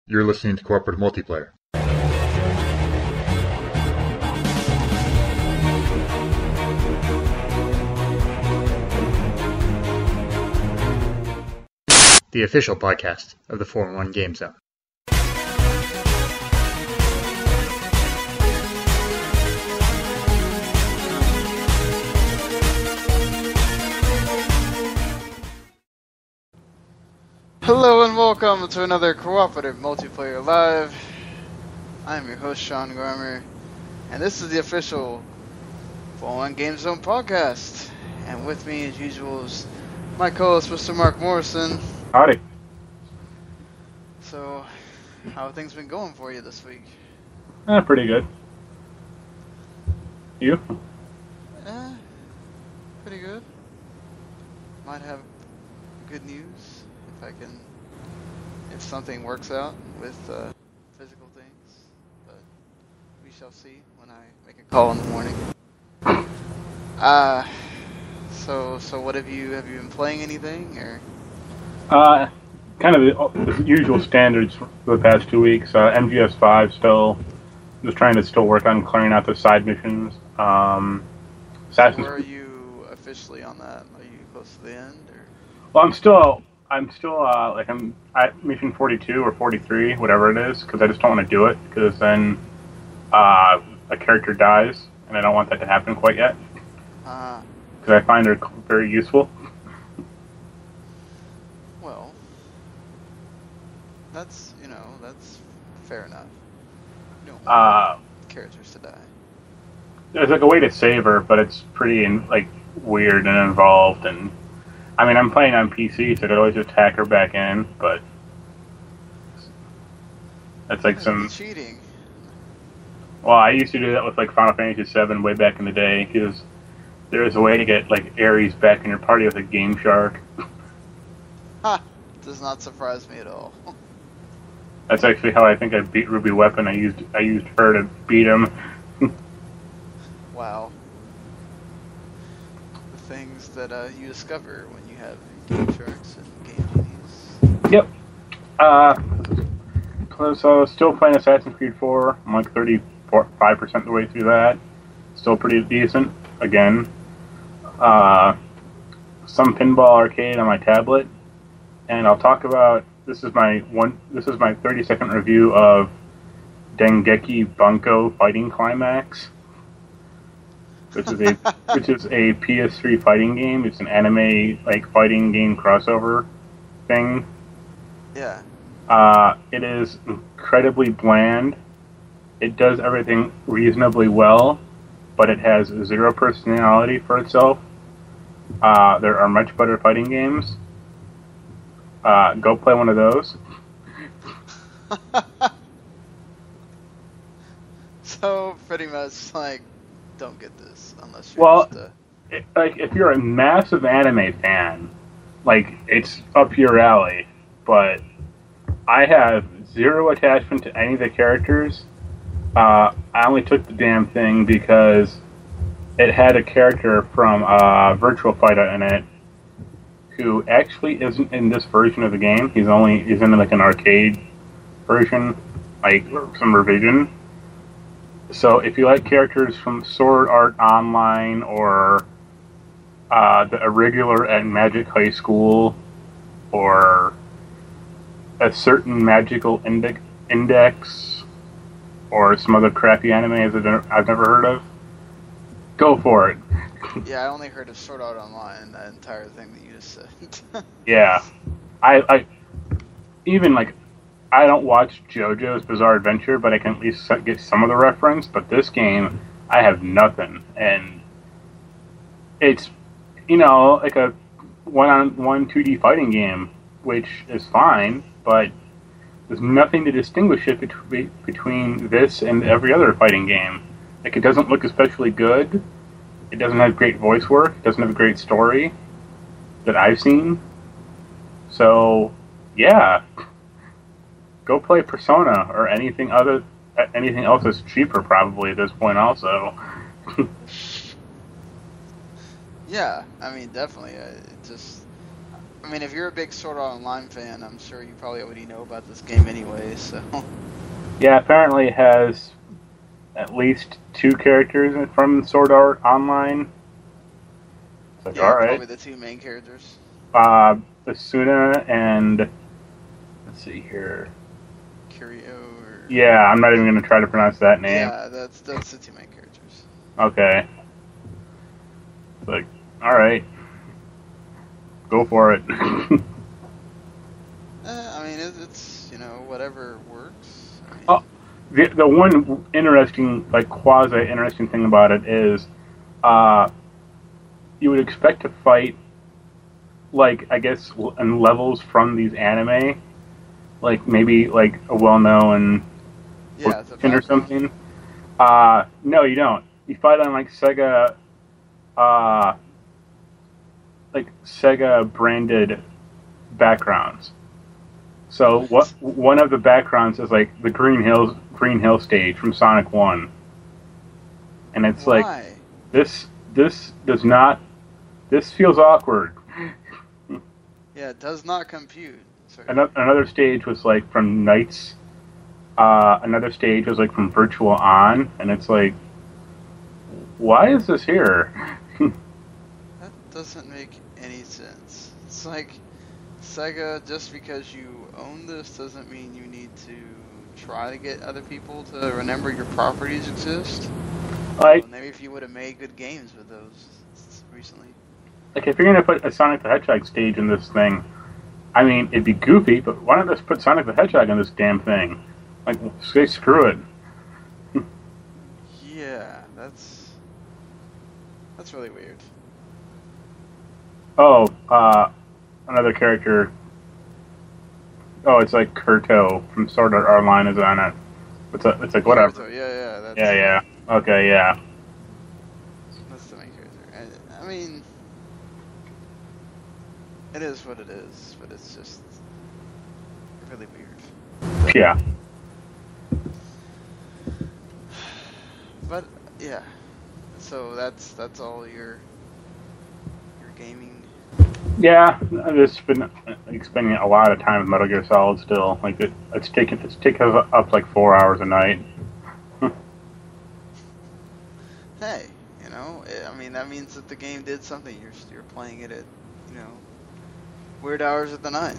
You're listening to Cooperative Multiplayer. The official podcast of the 4-in-1 Game Zone. Hello and welcome to another Cooperative Multiplayer Live. I'm your host, Sean Garmer, and this is the official 4-in-1 Game Zone podcast. And with me, as usual, is my co-host, Mr. Marc Morrison. Howdy. So, how have things been going for you this week? Pretty good. You? Pretty good. Might have good news if something works out with physical things, but we shall see when I make a call in the morning. So what have you been playing anything or? Kind of the usual standards for the past 2 weeks. MGS5 still, just trying to still work on clearing out the side missions. Where are you officially on that? Are you close to the end or? Well, I'm at mission 42 or 43, whatever it is, because I just don't want to do it, because then a character dies, and I don't want that to happen quite yet. Because I find they're very useful. Well, that's fair enough. You don't want characters to die. There's a way to save her, but it's pretty weird and involved, and I'm playing on PC, so I could always just hack her back in, but that's some cheating. Well, I used to do that with Final Fantasy VII way back in the day, because there is a way to get Ares back in your party with a Game Shark. Ha! Does not surprise me at all. That's actually how I think I beat Ruby Weapon. I used her to beat him. Wow. The things that you discover when you have Game Sharks and Game Genies. Yep. So still playing Assassin's Creed 4. I'm 35% of the way through that. Still pretty decent. Again. Some pinball arcade on my tablet. And I'll talk about this is my 30-second review of Dengeki Bunko Fighting Climax. Which is a PS3 fighting game. It's an anime fighting game crossover thing. Yeah. It is incredibly bland. It does everything reasonably well, but it has zero personality for itself. There are much better fighting games. Go play one of those. So pretty much don't get this unless you're if you're a massive anime fan, it's up your alley. But I have zero attachment to any of the characters. I only took the damn thing because it had a character from Virtual Fighter in it, who actually isn't in this version of the game. He's in an arcade version, some revision. So if you like characters from Sword Art Online or the Irregular at Magic High School or a certain magical index or some other crappy animes that I've never heard of, go for it. Yeah, I only heard of Sword Art Online, that entire thing that you just said. Yeah. I don't watch JoJo's Bizarre Adventure, but I can at least get some of the reference. But this game, I have nothing. And it's, a one-on-one 2D fighting game, which is fine, but there's nothing to distinguish it between this and every other fighting game. It doesn't look especially good. It doesn't have great voice work. It doesn't have a great story that I've seen. So, yeah. Go play Persona or anything else that's cheaper probably at this point also. Yeah, definitely. I mean, if you're a big Sword Art Online fan, I'm sure you probably already know about this game anyway, so... Yeah, apparently it has at least 2 characters from Sword Art Online. It's like, Yeah, alright. probably the 2 main characters. Asuna and... Let's see here. Curio or... Yeah, I'm not even going to try to pronounce that name. Yeah, that's the 2 main characters. Okay. It's like, alright. Go for it. I mean, it's, you know, whatever works. I mean, Oh, the one interesting, like, quasi-interesting thing about it is, you would expect to fight, like, I guess, in levels from these anime, like, maybe, like, a well-known yeah, it's a or something. No, you don't. You fight on, like, Sega-branded backgrounds. So one of the backgrounds is like the Green Hill stage from Sonic 1. And it's Why? like this does not, this feels awkward. Yeah, it does not compute. Sorry. Another stage was like from Knights. Another stage was like from Virtual On, and it's like, why is this here? That doesn't make any sense. It's like, Sega, just because you own this doesn't mean you need to try to get other people to remember your properties exist. Like, So maybe if you would have made good games with those recently. like if you're gonna put a Sonic the Hedgehog stage in this thing, I mean, it'd be goofy, but why not just put Sonic the Hedgehog in this damn thing? Like, say screw it. Yeah, that's really weird. Oh, another character. Oh, it's like Kurto from Sword Art Online is on it. It's like whatever. Yeah, that's... Yeah. Okay, yeah. That's the main character. I mean, it is what it is, but it's just really weird. Yeah. But yeah, so that's all your gaming. Yeah, I've just been like, spending a lot of time with Metal Gear Solid still. Like it's taken up like 4 hours a night. Hey, you know, I mean that means that the game did something. You're playing it at, you know, weird hours of the night.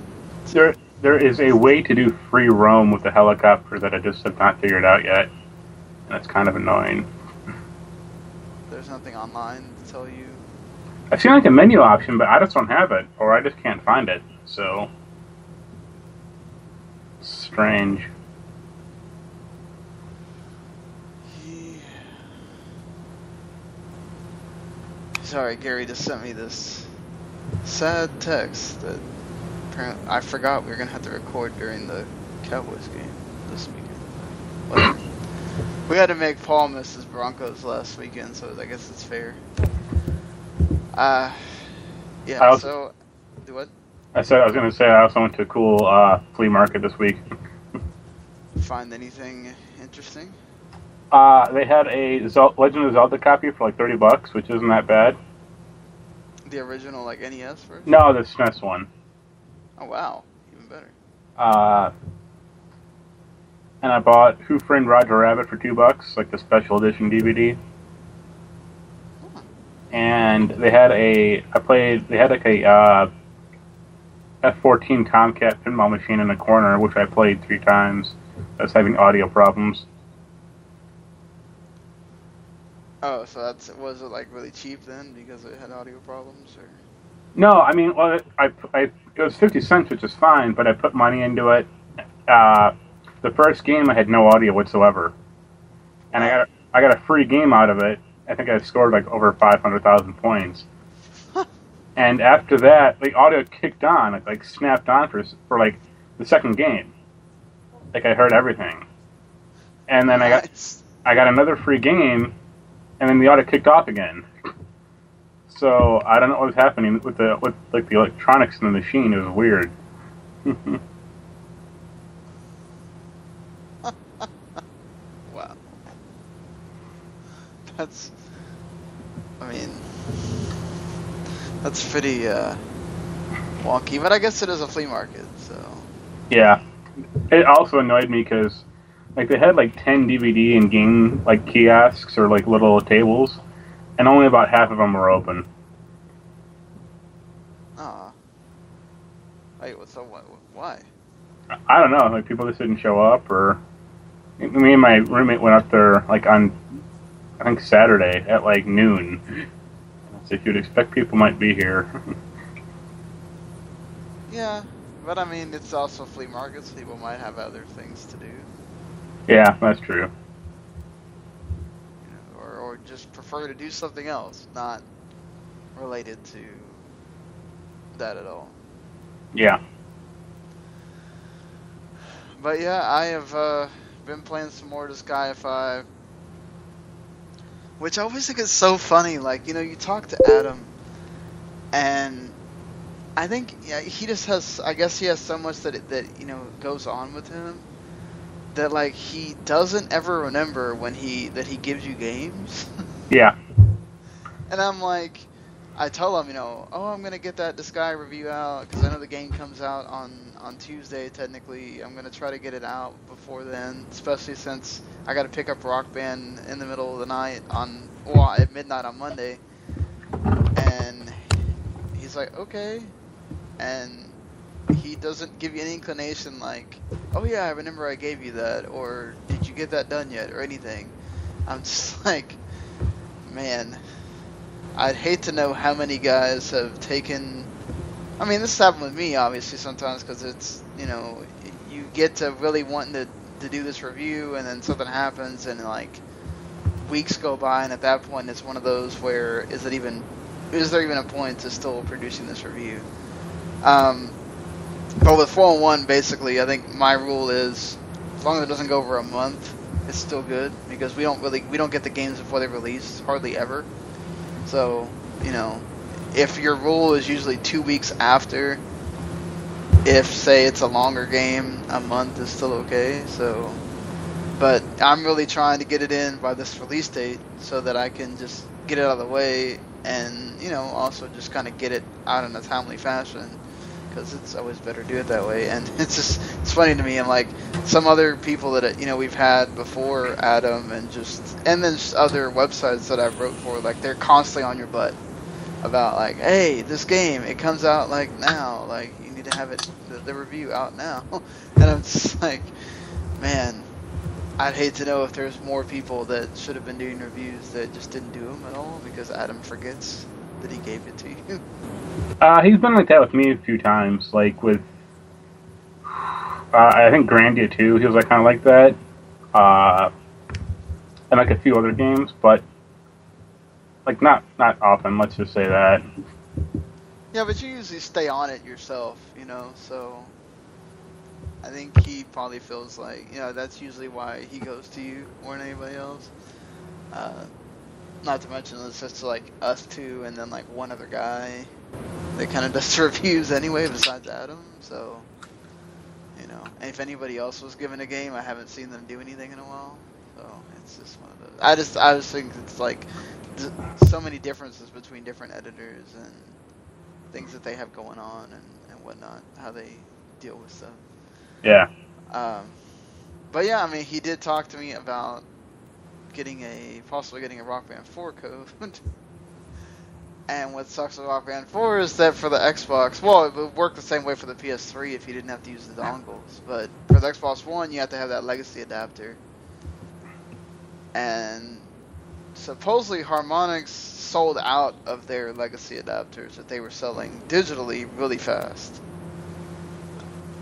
There is a way to do free roam with the helicopter that I just have not figured out yet, and that's kind of annoying. There's nothing online to tell you. I've seen like a menu option, but I just don't have it, or I just can't find it. So strange. Yeah. Sorry, Gary just sent me this sad text that apparently I forgot we were gonna have to record during the Cowboys game this weekend. Whatever. We had to make Paul miss his Broncos last weekend, so I guess it's fair. Yeah, so... Do what? I was going to say I also went to a cool flea market this week. Find anything interesting? They had a Legend of Zelda copy for like $30, which isn't that bad. The original, like, NES version? No, the SNES one. Oh, wow. Even better. And I bought Who Framed Roger Rabbit for $2, like the special edition DVD. And they had like a F-14 Tomcat pinball machine in the corner, which I played 3 times. That's having audio problems. Oh, so was it like really cheap then because it had audio problems, or? No, I mean, well, it was 50 cents, which is fine, but I put money into it. The first game I had no audio whatsoever, and I got a free game out of it. I think I scored like over 500,000 points. And after that, the audio kicked on, it like snapped on for like the second game. Like I heard everything. And then Nice. I got another free game, and then the audio kicked off again. So I don't know what was happening with the electronics in the machine. It was weird. Wow. That's pretty wonky, but I guess it is a flea market, so. Yeah. It also annoyed me because, like, they had, like, 10 DVD and game, like, kiosks or, like, little tables, and only about half of them were open. Ah. Wait, so what? Why? I don't know. Like, people just didn't show up, or... Me and my roommate went up there, like, on, I think, Saturday at, like, noon. So if you'd expect people might be here. Yeah, but I mean, it's also flea markets. People might have other things to do. Yeah, that's true. You know, or just prefer to do something else, not related to that at all. Yeah. But yeah, I have been playing some more Disgaea 5. Which I always think is so funny. Like, you know, you talk to Adam, and I think he just has. I guess he has so much that you know goes on with him that like he doesn't ever remember when he gives you games. Yeah. And I'm like, I tell him, you know, oh, I'm gonna get that Disgaea review out because I know the game comes out on Tuesday. Technically, I'm gonna try to get it out before then, especially since I got to pick up Rock Band in the middle of the night at midnight on Monday. And he's like, okay, and he doesn't give you any inclination like, oh yeah, I remember I gave you that, or did you get that done yet, or anything. I'm just like, man, I'd hate to know how many guys have taken. I mean, this happened with me, obviously, sometimes, because it's, you know, you get to really wanting to do this review, and then something happens, and, like, weeks go by, and at that point, it's one of those where, is there even a point to still producing this review? But with 4-1, basically, I think my rule is, as long as it doesn't go over a month, it's still good, because we don't get the games before they release, hardly ever. So, you know, if your rule is usually 2 weeks after, if, say, it's a longer game, a month is still okay, so... But I'm really trying to get it in by this release date so that I can just get it out of the way and, you know, also just kind of get it out in a timely fashion, because it's always better to do it that way. And it's funny to me, and like some other people that, you know, we've had before Adam, and then just other websites that I've wrote for, like they're constantly on your butt about like, hey, this game, it comes out like now, like you need to have it, the review out now. And I'm just like, man, I'd hate to know if there's more people that should have been doing reviews that just didn't do them at all because Adam forgets that he gave it to you. He's been like that with me a few times, like with, I think Grandia too, he was like kind of like that, and like a few other games, but like not often, let's just say that. Yeah, but you usually stay on it yourself, you know, so I think he probably feels like, you know, that's usually why he goes to you more than anybody else. Not to mention it's just like us two and then like one other guy that kind of does the reviews anyway besides Adam, so, you know, and if anybody else was given a game, I haven't seen them do anything in a while, so it's just one of those. I just think it's like so many differences between different editors and things that they have going on and whatnot, how they deal with stuff. Yeah. But yeah, I mean, he did talk to me about possibly getting a Rock Band 4 code. And what sucks with Rock Band 4 is that for the Xbox, well, it would work the same way for the PS3 if you didn't have to use the dongles. But for the Xbox One, you have to have that legacy adapter. And supposedly Harmonix sold out of their legacy adapters that they were selling digitally really fast.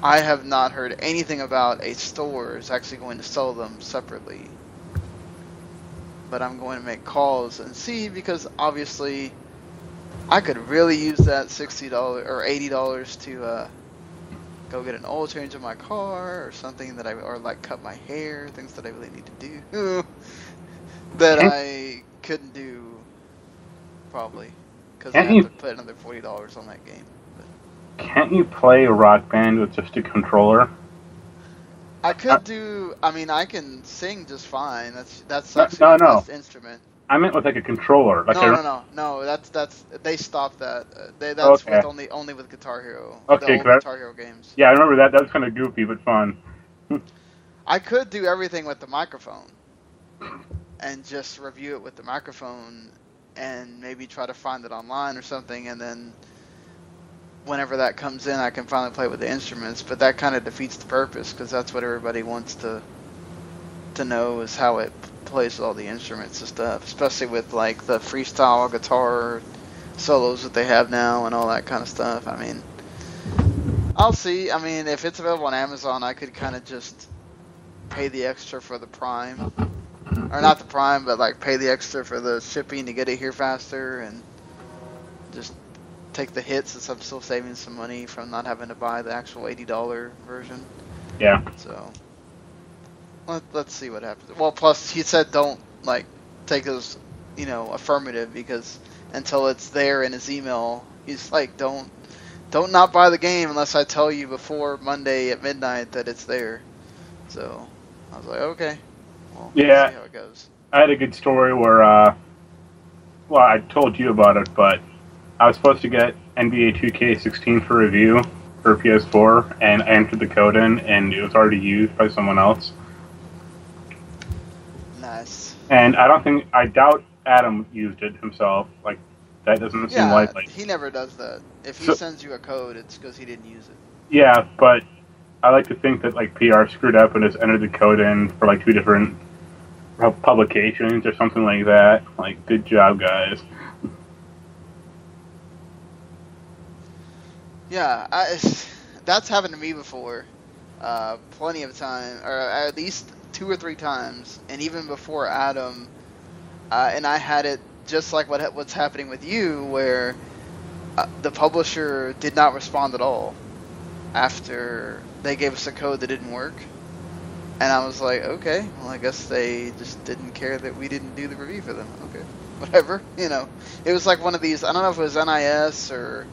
I have not heard anything about a store is actually going to sell them separately. But I'm going to make calls and see, because obviously I could really use that $60 or $80 to go get an oil change in my car or something or like cut my hair, things that I really need to do that I couldn't do probably because I have to put another $40 on that game. Can't you play Rock Band with just a controller? I could do. I mean, I can sing just fine. That's actually no. the best instrument. I meant with like a controller. Like No. That's they stopped that. That's Okay. with only with Guitar Hero. Okay, The old Guitar Hero games. Yeah, I remember that. That was kind of goofy but fun. I could do everything with the microphone and just review it with the microphone and maybe try to find it online or something, and then whenever that comes in, I can finally play with the instruments. But that kind of defeats the purpose, because that's what everybody wants to know, is how it plays with all the instruments and stuff, especially with like the freestyle guitar solos that they have now and all that kind of stuff. I mean, I'll see. I mean, if it's available on Amazon, I could kind of just pay the extra for the Prime, or not the Prime, but like pay the extra for the shipping to get it here faster, and just take the hit, since I'm still saving some money from not having to buy the actual $80 version. Yeah. So let's see what happens. Well, plus he said don't like take his affirmative, because until it's there in his email, he's like don't not buy the game unless I tell you before Monday at midnight that it's there. So I was like, okay, well, yeah, let's see how it goes. I had a good story where, well, I told you about it, but I was supposed to get NBA 2K16 for review for PS4, and I entered the code in, and it was already used by someone else. Nice. And I doubt Adam used it himself. Like, that doesn't seem likely. He never does that. If he sends you a code, it's because he didn't use it. Yeah, but I like to think that like PR screwed up and just entered the code in for like 2 different publications or something like that. Like, good job, guys. Yeah, that's happened to me before, plenty of time, or at least 2 or 3 times, and even before Adam, and I had it just like what's happening with you, where the publisher did not respond at all after they gave us a code that didn't work, and I was like, okay, well, I guess they just didn't care that we didn't do the review for them. Okay, whatever, It was like one of these, I don't know if it was NIS or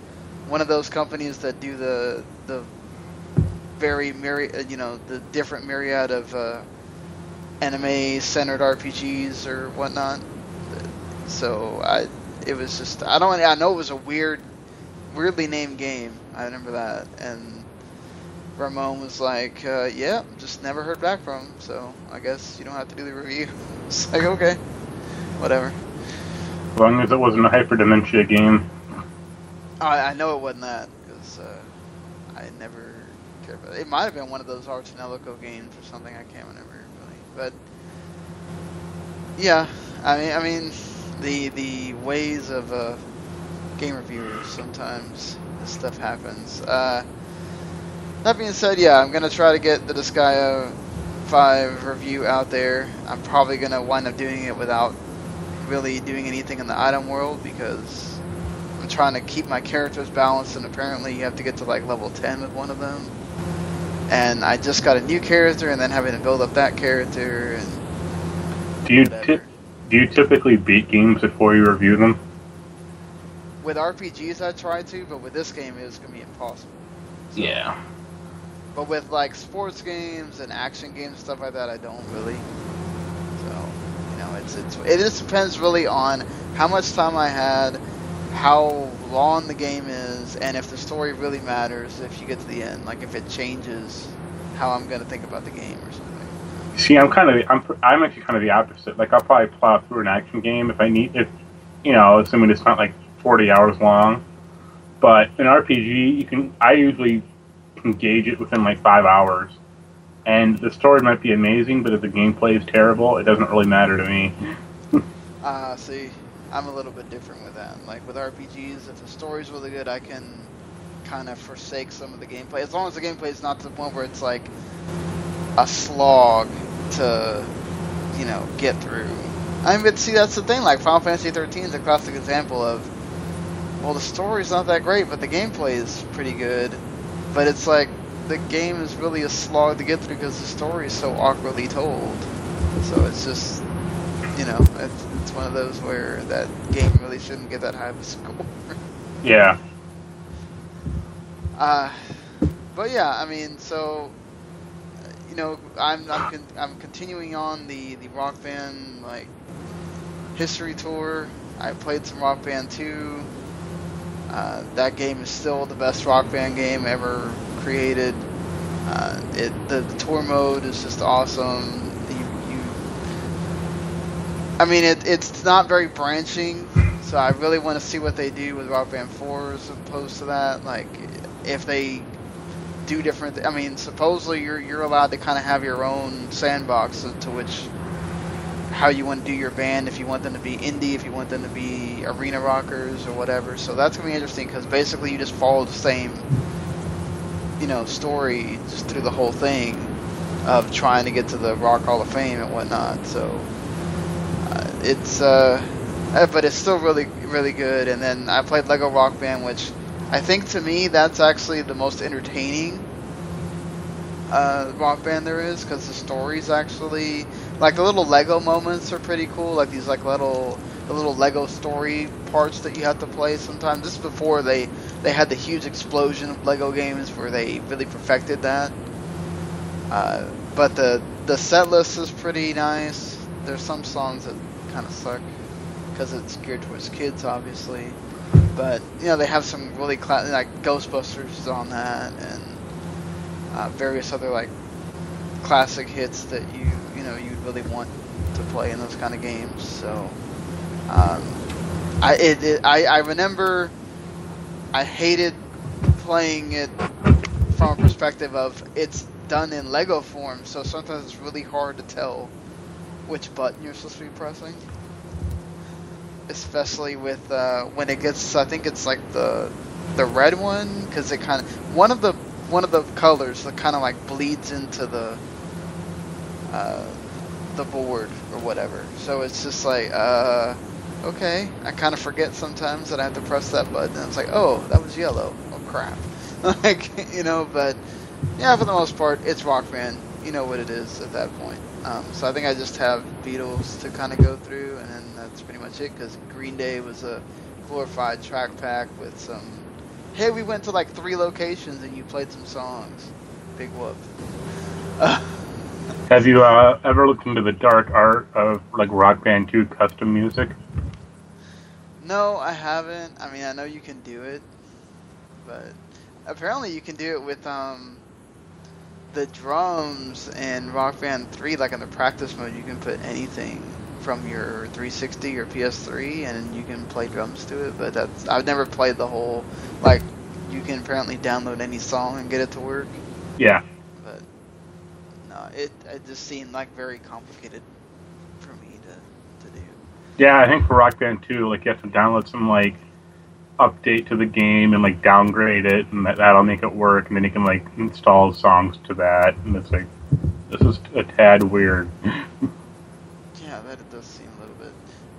one of those companies that do the very the different myriad of anime-centered RPGs or whatnot. So it was just, I know it was a weirdly named game. I remember that, and Ramon was like, yeah, just never heard back from him, so I guess you don't have to do the review. It's like, okay, whatever. As long as it wasn't a hyperdementia game. I know it wasn't that, because I never cared about it. It might have been one of those Arch and Elico games or something, I can't remember really. But yeah, I mean the ways of game reviewers, sometimes this stuff happens. That being said, yeah, I'm gonna try to get the Disgaea 5 review out there. I'm probably gonna wind up doing it without really doing anything in the item world, because I'm trying to keep my characters balanced, and apparently you have to get to like level 10 with one of them. And I just got a new character, and then having to build up that character. And do you typically beat games before you review them? With RPGs, I try to, but with this game, it was gonna be impossible. So, yeah. But with like sports games and action games, stuff like that, I don't really. So it just depends really on how much time I had, how long the game is, and if the story really matters if you get to the end, like if it changes how I'm going to think about the game or something. See, I'm actually kind of the opposite. Like, I'll probably plow through an action game assuming it's not like 40 hours long. But an RPG, I usually can gauge it within like 5 hours. And the story might be amazing, but if the gameplay is terrible, it doesn't really matter to me. See, I'm a little bit different with that. Like with RPGs, if the story's really good, I can kind of forsake some of the gameplay. As long as the gameplay is not to the point where it's like a slog to, get through. I mean, but see, that's the thing. Like Final Fantasy 13 is a classic example of, well, the story's not that great, but the gameplay is pretty good. But it's like, the game is really a slog to get through because the story is so awkwardly told. So it's just, it's one of those where that game really shouldn't get that high of a score. Yeah. But yeah, I mean, so, I'm continuing on the Rock Band, like, History Tour. I played some Rock Band 2. That game is still the best Rock Band game ever created. The tour mode is just awesome. It's not very branching, so I really want to see what they do with Rock Band 4 as opposed to that. Like, if they do different. Supposedly you're allowed to kind of have your own sandbox to which how you want to do your band. If you want them to be indie, if you want them to be arena rockers or whatever. So that's gonna be interesting because basically you just follow the same, story just through the whole thing of trying to get to the Rock Hall of Fame and whatnot. So but it's still really, really good. And then I played Lego Rock Band, which I think to me that's actually the most entertaining Rock Band there is, because the story's actually like the little Lego moments are pretty cool. Like these the little Lego story parts that you have to play sometimes. This is before they had the huge explosion of Lego games where they really perfected that. But the set list is pretty nice. There's some songs that kind of suck because it's geared towards kids, obviously. But they have some really like Ghostbusters is on that, and various other like classic hits that you'd really want to play in those kind of games. So I remember I hated playing it from a perspective of it's done in Lego form, so sometimes it's really hard to tell which button you're supposed to be pressing, especially with when it gets, I think it's like the red one, because it kind of one of the colors that kind of like bleeds into the board or whatever. So it's just like okay, I kind of forget sometimes that I have to press that button, and it's like, oh, that was yellow. Oh crap. But yeah, for the most part, it's Rock Band. You know what it is at that point. So I think I just have Beatles to kind of go through, and then that's pretty much it, because Green Day was a glorified track pack with some, hey, we went to like 3 locations and you played some songs. Big whoop. Have you ever looked into the dark art of like Rock Band 2 custom music? No, I haven't. I know you can do it, but apparently you can do it with the drums in Rock Band 3, like in the practice mode. You can put anything from your 360 or PS3 and you can play drums to it, but I've never played the whole, like, you can apparently download any song and get it to work. Yeah. But no, it just seemed like very complicated for me to do. Yeah, I think for Rock Band 2, like, you have to download some like update to the game and like downgrade it, and that'll make it work, and then you can like install songs to that, and it's like, this is a tad weird. Yeah, that it does seem a little bit.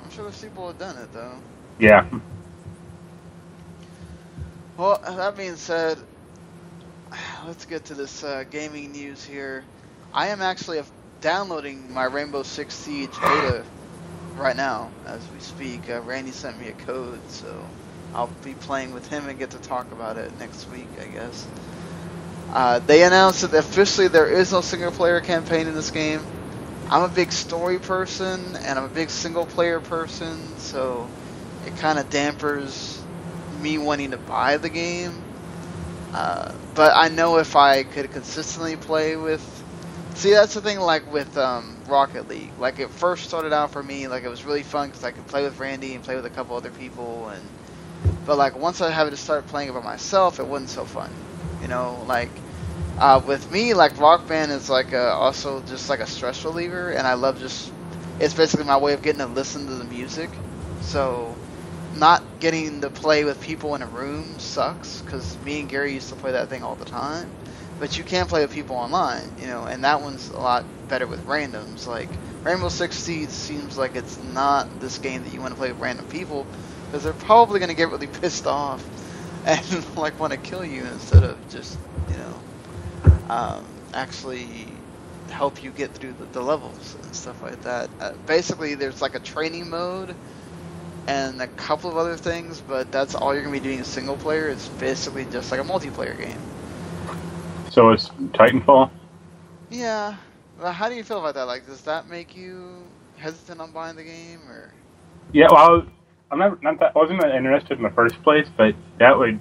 I'm sure there's people who have done it though. Yeah. Well, that being said, let's get to this gaming news here. I am actually downloading my Rainbow Six Siege beta right now as we speak. Randy sent me a code, so I'll be playing with him and get to talk about it next week, I guess. They announced that officially there is no single-player campaign in this game. I'm a big story person, and I'm a big single-player person, so it kind of dampers me wanting to buy the game. But I know if I could consistently play with... See, that's the thing, like, with Rocket League. Like, it first started out for me, like, it was really fun because I could play with Randy and play with a couple other people, but like once I had to start playing it by myself, it wasn't so fun. Like with me, like Rock Band is like also just like a stress reliever, and I love it's basically my way of getting to listen to the music. So not getting to play with people in a room sucks, because me and Gary used to play that thing all the time. But you can play with people online, and that one's a lot better with randoms. Like Rainbow Six Siege seems like it's not this game that you want to play with random people, because they're probably going to get really pissed off and like want to kill you instead of just actually help you get through the levels and stuff like that. Basically there's like a training mode and a couple of other things, but that's all you're going to be doing in single player. It's basically just like a multiplayer game. So it's Titanfall? Yeah. Well, how do you feel about that? Like, does that make you hesitant on buying the game, or? Yeah, well, I wasn't that interested in the first place, but that would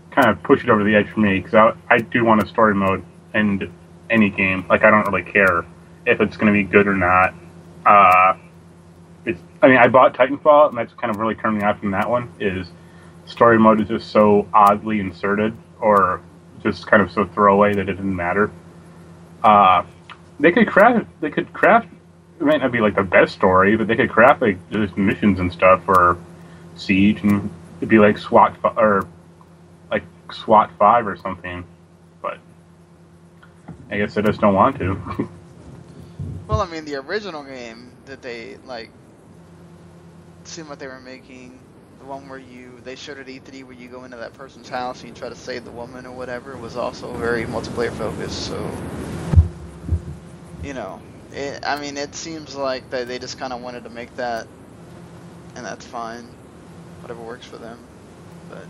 kind of push it over the edge for me, because I do want a story mode in any game. Like, I don't really care if it's going to be good or not. I bought Titanfall, and that's kind of really turned me off from that one, is story mode is just so oddly inserted, or just kind of so throwaway that it didn't matter. They could craft, it might not be like the best story, but they could craft like just missions and stuff, or Siege, and it'd be like SWAT, or like SWAT 5 or something, but I guess I just don't want to. Well, I mean, the original game that they, like, seemed like they were making, the one where they showed at E3 where you go into that person's house and you try to save the woman or whatever, was also very multiplayer focused, so, you know, it seems like that they just kind of wanted to make that, and that's fine, whatever works for them, but,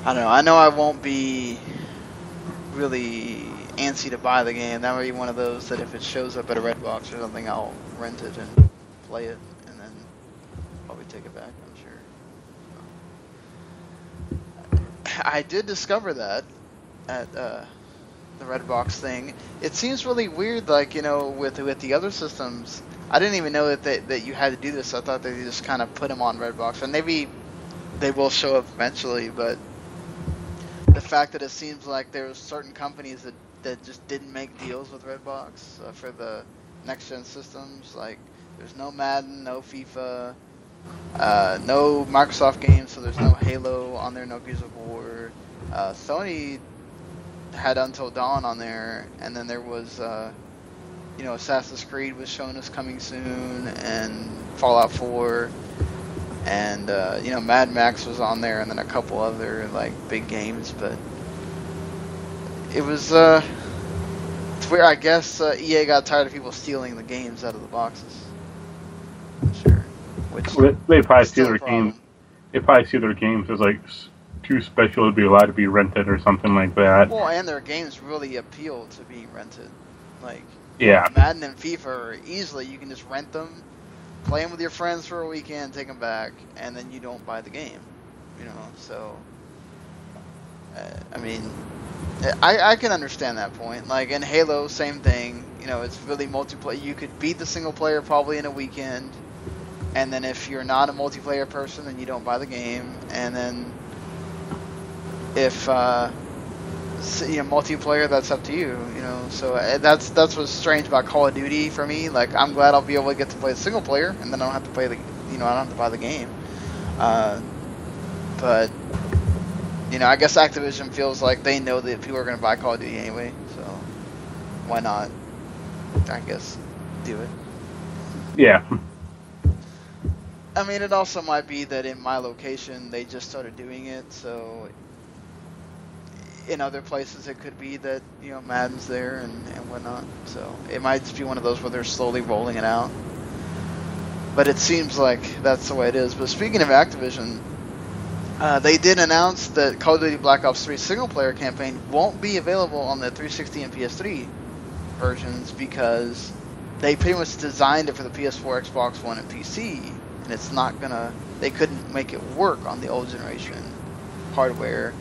I don't know, I know I won't be really antsy to buy the game. That would be one of those that if it shows up at a Redbox or something, I'll rent it and play it, and then probably take it back, I'm sure. I did discover that at the Redbox thing. It seems really weird, like, you know, with the other systems. I didn't even know that you had to do this. I thought that you just kind of put them on Redbox, and maybe they will show up eventually, but the fact that it seems like there were certain companies that just didn't make deals with Redbox for the next-gen systems. Like, there's no Madden, no FIFA, no Microsoft games, so there's no Halo on there, no Gears of War. Sony had Until Dawn on there, and then there was, you know, Assassin's Creed was shown as coming soon, and Fallout 4, and, you know, Mad Max was on there, and then a couple other, like, big games, but it was, it's weird. I guess EA got tired of people stealing the games out of the boxes. I'm sure. Which they probably see their games. They probably see their games as like too special to be allowed to be rented or something like that. Well, and their games really appeal to being rented. Like, yeah, Madden and FIFA are easily, you can just rent them, play them with your friends for a weekend, take them back, and then you don't buy the game. You know, so I mean, I can understand that point. Like in Halo, same thing. You know, it's really multiplayer. You could beat the single player probably in a weekend, and then if you're not a multiplayer person, then you don't buy the game. And then if you know, multiplayer, that's up to you. You know, so that's what's strange about Call of Duty for me. Like, I'm glad I'll be able to get to play the single player, and then I don't have to play the, you know, I don't have to buy the game. But you know, I guess Activision feels like they know that people are going to buy Call of Duty anyway, so why not, I guess, do it. Yeah. I mean, it also might be that in my location, they just started doing it, so in other places it could be that, you know, Madden's there and whatnot, so it might just be one of those where they're slowly rolling it out. But it seems like that's the way it is. But speaking of Activision, they did announce that Call of Duty Black Ops 3 single-player campaign won't be available on the 360 and PS3 versions because they pretty much designed it for the PS4, Xbox One, and PC, and it's not gonna. They couldn't make it work on the old generation hardware.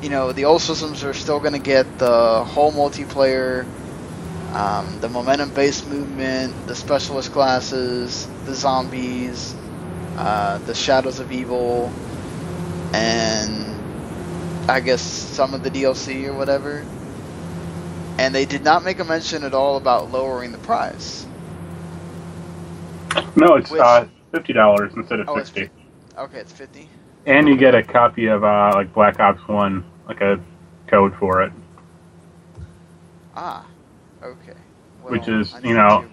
You know, the old systems are still gonna get the whole multiplayer, the momentum-based movement, the specialist classes, the zombies, the Shadows of Evil, and I guess some of the DLC or whatever. And they did not make a mention at all about lowering the price. No, it's $50 instead of $60. It's okay, it's $50. And you get a copy of like Black Ops 1, like a code for it. Ah, okay. Well, which is, you know,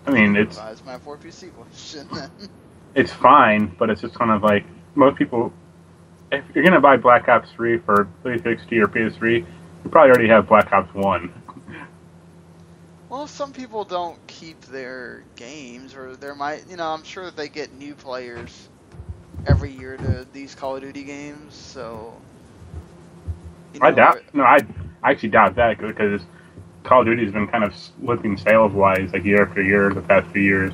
I mean, it's my 4PC question. It's fine, but it's just kind of like most people. If you're gonna buy Black Ops 3 for 360 or PS3, you probably already have Black Ops 1. Well, some people don't keep their games, or there might, you know, I'm sure that they get new players every year to these Call of Duty games, so. You know, I actually doubt that because Call of Duty's been kind of slipping sales-wise, like year after year, the past few years.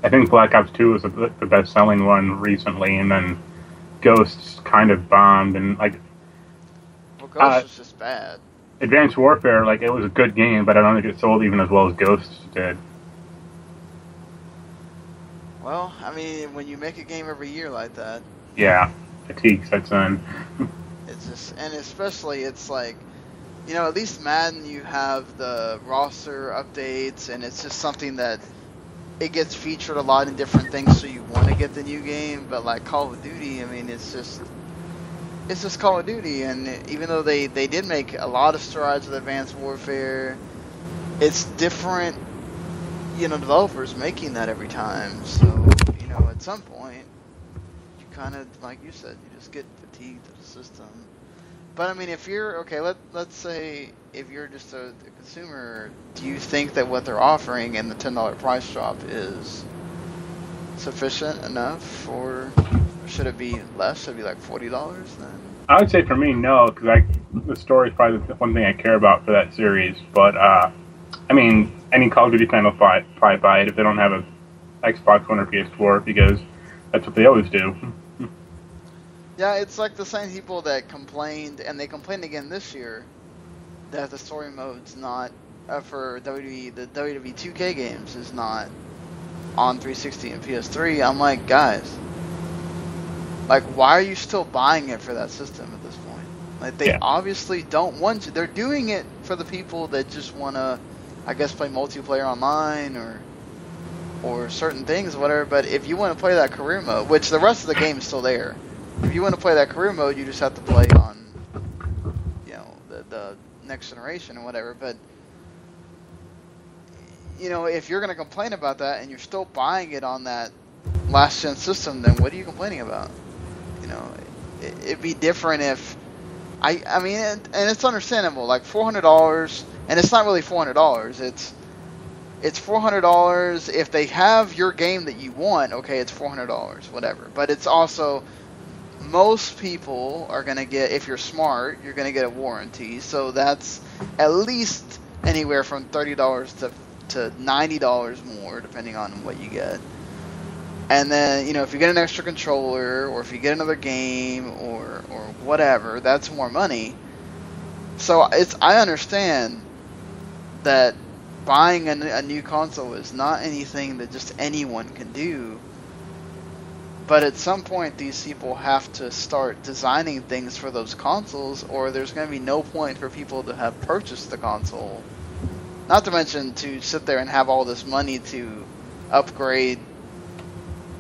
I think Black Ops 2 was the best-selling one recently, and then Ghosts kind of bombed, and Well, Ghost was just bad. Advanced Warfare, it was a good game, but I don't think it sold even as well as Ghosts did. Well, I mean, when you make a game every year like that, yeah, fatigue sets in. It's just, and especially it's like, at least Madden, you have the roster updates, and it's just something that it gets featured a lot in different things, so you want to get the new game. But like Call of Duty, I mean, it's just Call of Duty, and even though they did make a lot of strides with Advanced Warfare, it's different, developers making that every time. So, at some point, you kind of, like you said, you just get fatigued of the system. But I mean, if you're, okay, let's say if you're just a consumer, do you think that what they're offering and the $10 price drop is sufficient enough, or should it be less? Should it be like $40 then? I would say for me, no, because the story is probably the one thing I care about for that series. But I mean, any Call of Duty fan will probably buy it if they don't have a Xbox One or PS4, because that's what they always do. Yeah, it's like the same people that complained, and they complained again this year, that the story mode's not for WWE, the WWE 2K games is not on 360 and PS3. I'm like, guys, like, why are you still buying it for that system at this point? Like, they obviously don't want you. They're doing it for the people that just want to, I guess, play multiplayer online or certain things, whatever. But if you want to play that career mode, which the rest of the game is still there, if you want to play that career mode, you just have to play on, the next generation or whatever. But, if you're going to complain about that and you're still buying it on that last gen system, then what are you complaining about? It'd be different if, I mean, and it's understandable, like $400, and it's not really $400, it's $400 if they have your game that you want. Okay, it's $400, whatever. But it's also, most people are going to get, if you're smart, you're going to get a warranty. So that's at least anywhere from $30 to $90 more, depending on what you get. And then, if you get an extra controller, or if you get another game, or whatever, that's more money. So I understand that buying a new console is not anything that just anyone can do. But at some point, these people have to start designing things for those consoles, or there's going to be no point for people to have purchased the console. Not to mention to sit there and have all this money to upgrade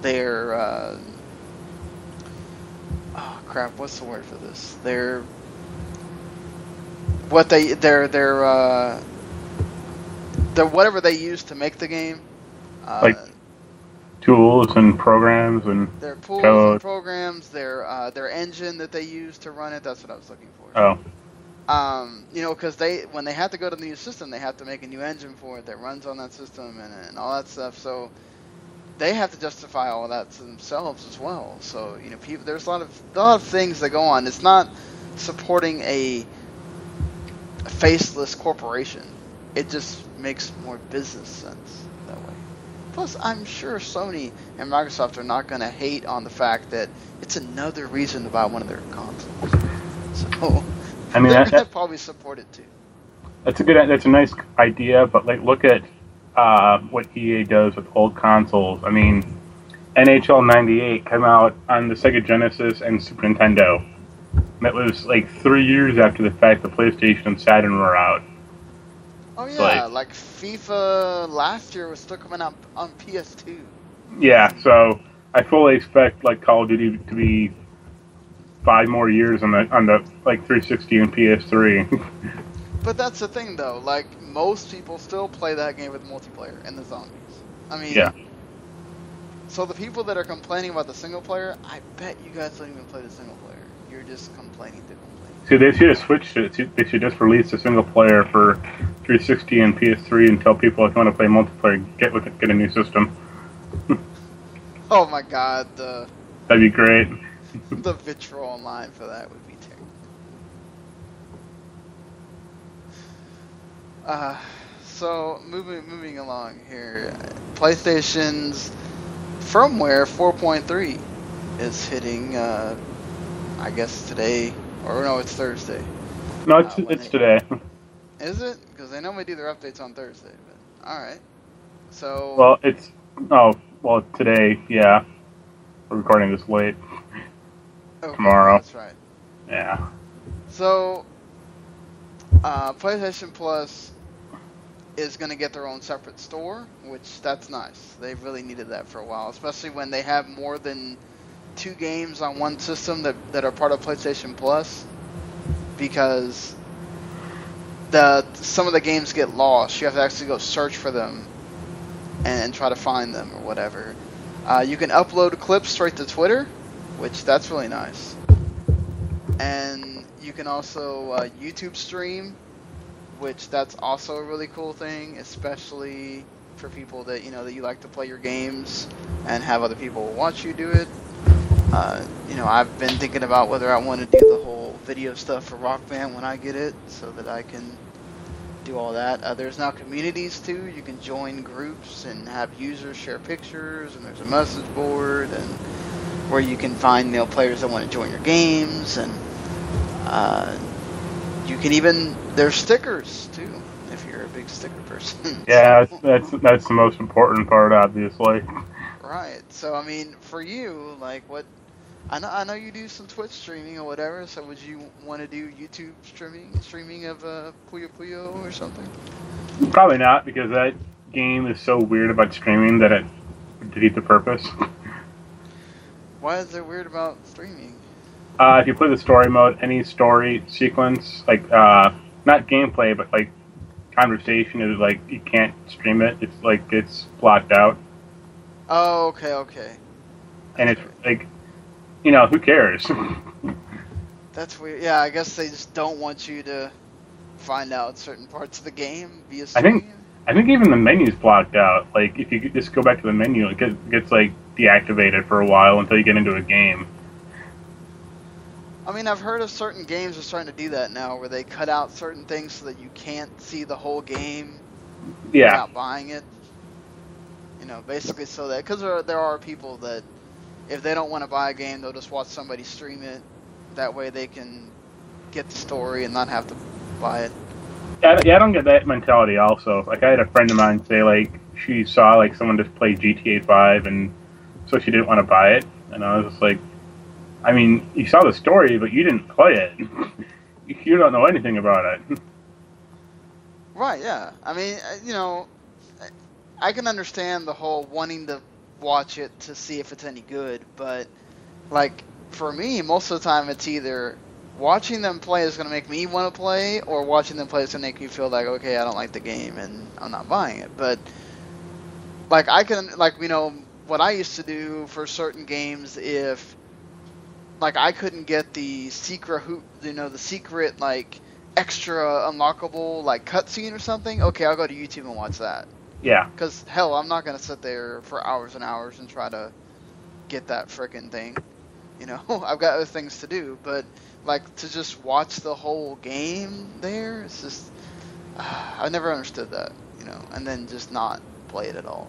their, oh crap, what's the word for this? Their whatever they use to make the game. Like tools and programs and their tools code. And programs, their engine that they use to run it. That's what I was looking for. Oh. Because when they have to go to the new system, they have to make a new engine for it that runs on that system and all that stuff. So they have to justify all of that to themselves as well. So people, there's a lot of things that go on. It's not supporting a faceless corporation. It just makes more business sense that way. Plus, I'm sure Sony and Microsoft are not going to hate on the fact that it's another reason to buy one of their consoles. So I mean, they're going to probably support it too. That's a nice idea, but look at what EA does with old consoles. I mean, NHL 98 came out on the Sega Genesis and Super Nintendo. And that was 3 years after the fact the PlayStation and Saturn were out. Oh yeah, like FIFA last year was still coming out on PS2. Yeah, so I fully expect Call of Duty to be 5 more years on the 360 and PS3. But that's the thing though, most people still play that game with multiplayer and the zombies. I mean, yeah. So the people that are complaining about the single player, I bet you guys don't even play the single player. You're just complaining to complain. See, they should have switched it. They should just release the single player for 360 and PS3 and tell people if you want to play multiplayer, get a new system. Oh my god, that'd be great. The vitriol online for that would be terrible. So moving along here, PlayStation's firmware 4.3 is hitting, I guess today, or no, it's Thursday. No, it's today. Is it? Because they normally do their updates on Thursday, but alright. So... Well, today, yeah. We're recording this late. Okay, tomorrow. That's right. Yeah. So, PlayStation Plus is going to get their own separate store, which that's nice. They've really needed that for a while, especially when they have more than 2 games on one system that are part of PlayStation Plus, because some of the games get lost. You have to actually go search for them and try to find them or whatever. You can upload clips straight to Twitter, which that's really nice. And you can also YouTube stream, which that's also a really cool thing, especially for people that that you like to play your games and have other people watch you do it. I've been thinking about whether I want to do the whole video stuff for Rock Band when I get it, so that I can do all that. There's now communities too. You can join groups and have users share pictures, and there's a message board and where you can find players that want to join your games, and you can even there's stickers too if you're a big sticker person. Yeah, that's the most important part, obviously. Right. So I mean, for you, like what? I know you do some Twitch streaming or whatever. So would you want to do YouTube streaming of Puyo Puyo or something? Probably not, because that game is so weird about streaming that it would defeat the purpose. Why is it weird about streaming? If you play the story mode, any story sequence, like not gameplay, but like conversation, is like you can't stream it. It's like it's blocked out. Oh, okay. And it's like, who cares? That's weird. Yeah, I guess they just don't want you to find out certain parts of the game via stream. I think even the menu's blocked out. Like, if you just go back to the menu, it gets like deactivated for a while until you get into a game. I mean, I've heard of certain games are starting to do that now, where they cut out certain things so that you can't see the whole game without buying it. Basically so that, because there are people that, if they don't want to buy a game, they'll just watch somebody stream it. That way they can get the story and not have to buy it. Yeah, I don't get that mentality also. Like, I had a friend of mine say, like, she saw, like, someone just play GTA 5, and so she didn't want to buy it. And I was just like, I mean, you saw the story, but you didn't play it. You don't know anything about it. Right, yeah. I mean, I can understand the whole wanting to watch it to see if it's any good, but, like, for me, most of the time it's either watching them play is going to make me want to play, or watching them play is going to make me feel like, okay, I don't like the game and I'm not buying it. But, like, I can, like, what I used to do for certain games, if, like, I couldn't get the secret, the secret, like, extra unlockable, like, cutscene or something, okay, I'll go to YouTube and watch that. Yeah. Because, hell, I'm not going to sit there for hours and hours and try to get that frickin' thing. I've got other things to do, but, like, to just watch the whole game there, it's just, I never understood that, and then just not play it at all.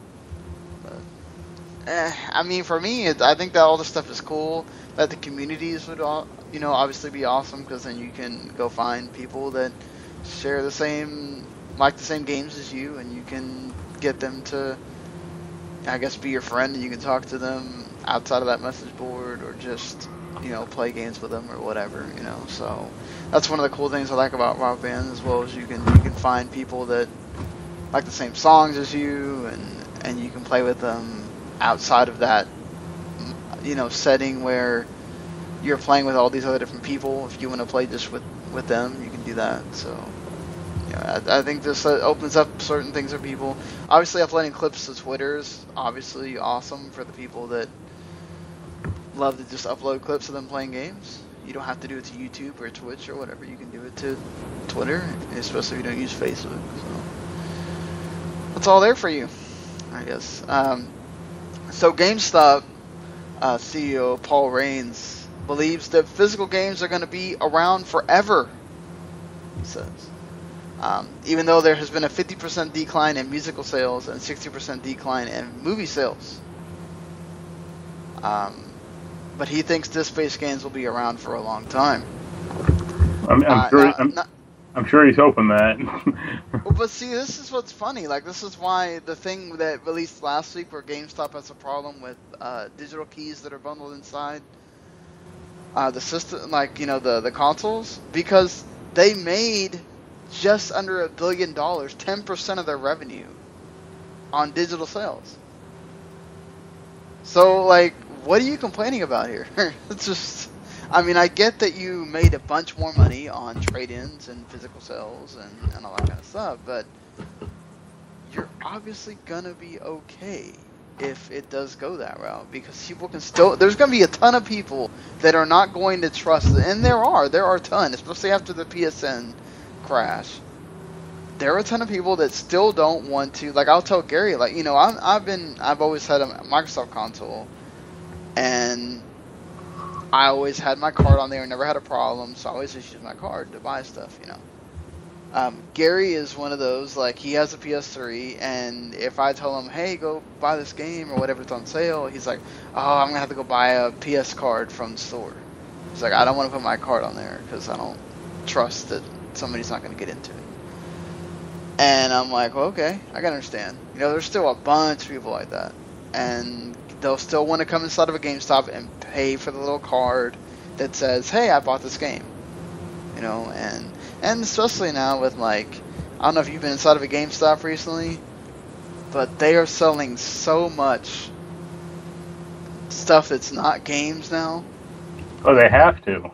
But, I mean, for me, I think that all this stuff is cool, that the communities would, obviously be awesome, because then you can go find people that share the same games as you, and you can get them to, I guess, be your friend, and you can talk to them outside of that message board, or just, play games with them or whatever, so that's one of the cool things I like about Rock Band, as well as you can find people that like the same songs as you, and you can play with them outside of that, setting where you're playing with all these other different people. If you want to play just with them, you can do that, so I think this opens up certain things for people. Obviously, uploading clips to Twitter is obviously awesome for the people that love to just upload clips of them playing games. You don't have to do it to YouTube or Twitch or whatever. You can do it to Twitter, especially if you don't use Facebook. So that's all there for you, I guess. So Gamestop CEO Paul Raines believes that physical games are going to be around forever, he says. Even though there has been a 50% decline in musical sales and 60% decline in movie sales. But he thinks disc-based games will be around for a long time. I'm sure he's hoping that. Well, but see, this is what's funny. Like, this is why the thing that released last week, where GameStop has a problem with digital keys that are bundled inside the system, like, you know, the consoles, because they made just under $1 billion, 10% of their revenue on digital sales. So, like, what are you complaining about here? It's just, I mean, I get that you made a bunch more money on trade-ins and physical sales and all that kind of stuff, but you're obviously gonna be okay if it does go that route, because people can still, there's gonna be a ton of people that are not going to trust it, and there are a ton, especially after the PSN crash. There are a ton of people that still don't want to, like, I'll tell Gary, like, you know, I've always had a Microsoft console, and I always had my card on there, never had a problem, so I always just use my card to buy stuff, you know. Gary is one of those, like, he has a PS3, and if I tell him, hey, go buy this game or whatever's on sale, he's like, oh, I'm going to have to go buy a PS card from the store. He's like, I don't want to put my card on there because I don't trust that somebody's not going to get into it. And I'm like, well, okay, I can understand. You know, there's still a bunch of people like that. And they'll still want to come inside of a GameStop and pay for the little card that says, hey, I bought this game. You know, and especially now with, like, I don't know if you've been inside of a GameStop recently, but they are selling so much stuff that's not games now. Oh, they have to.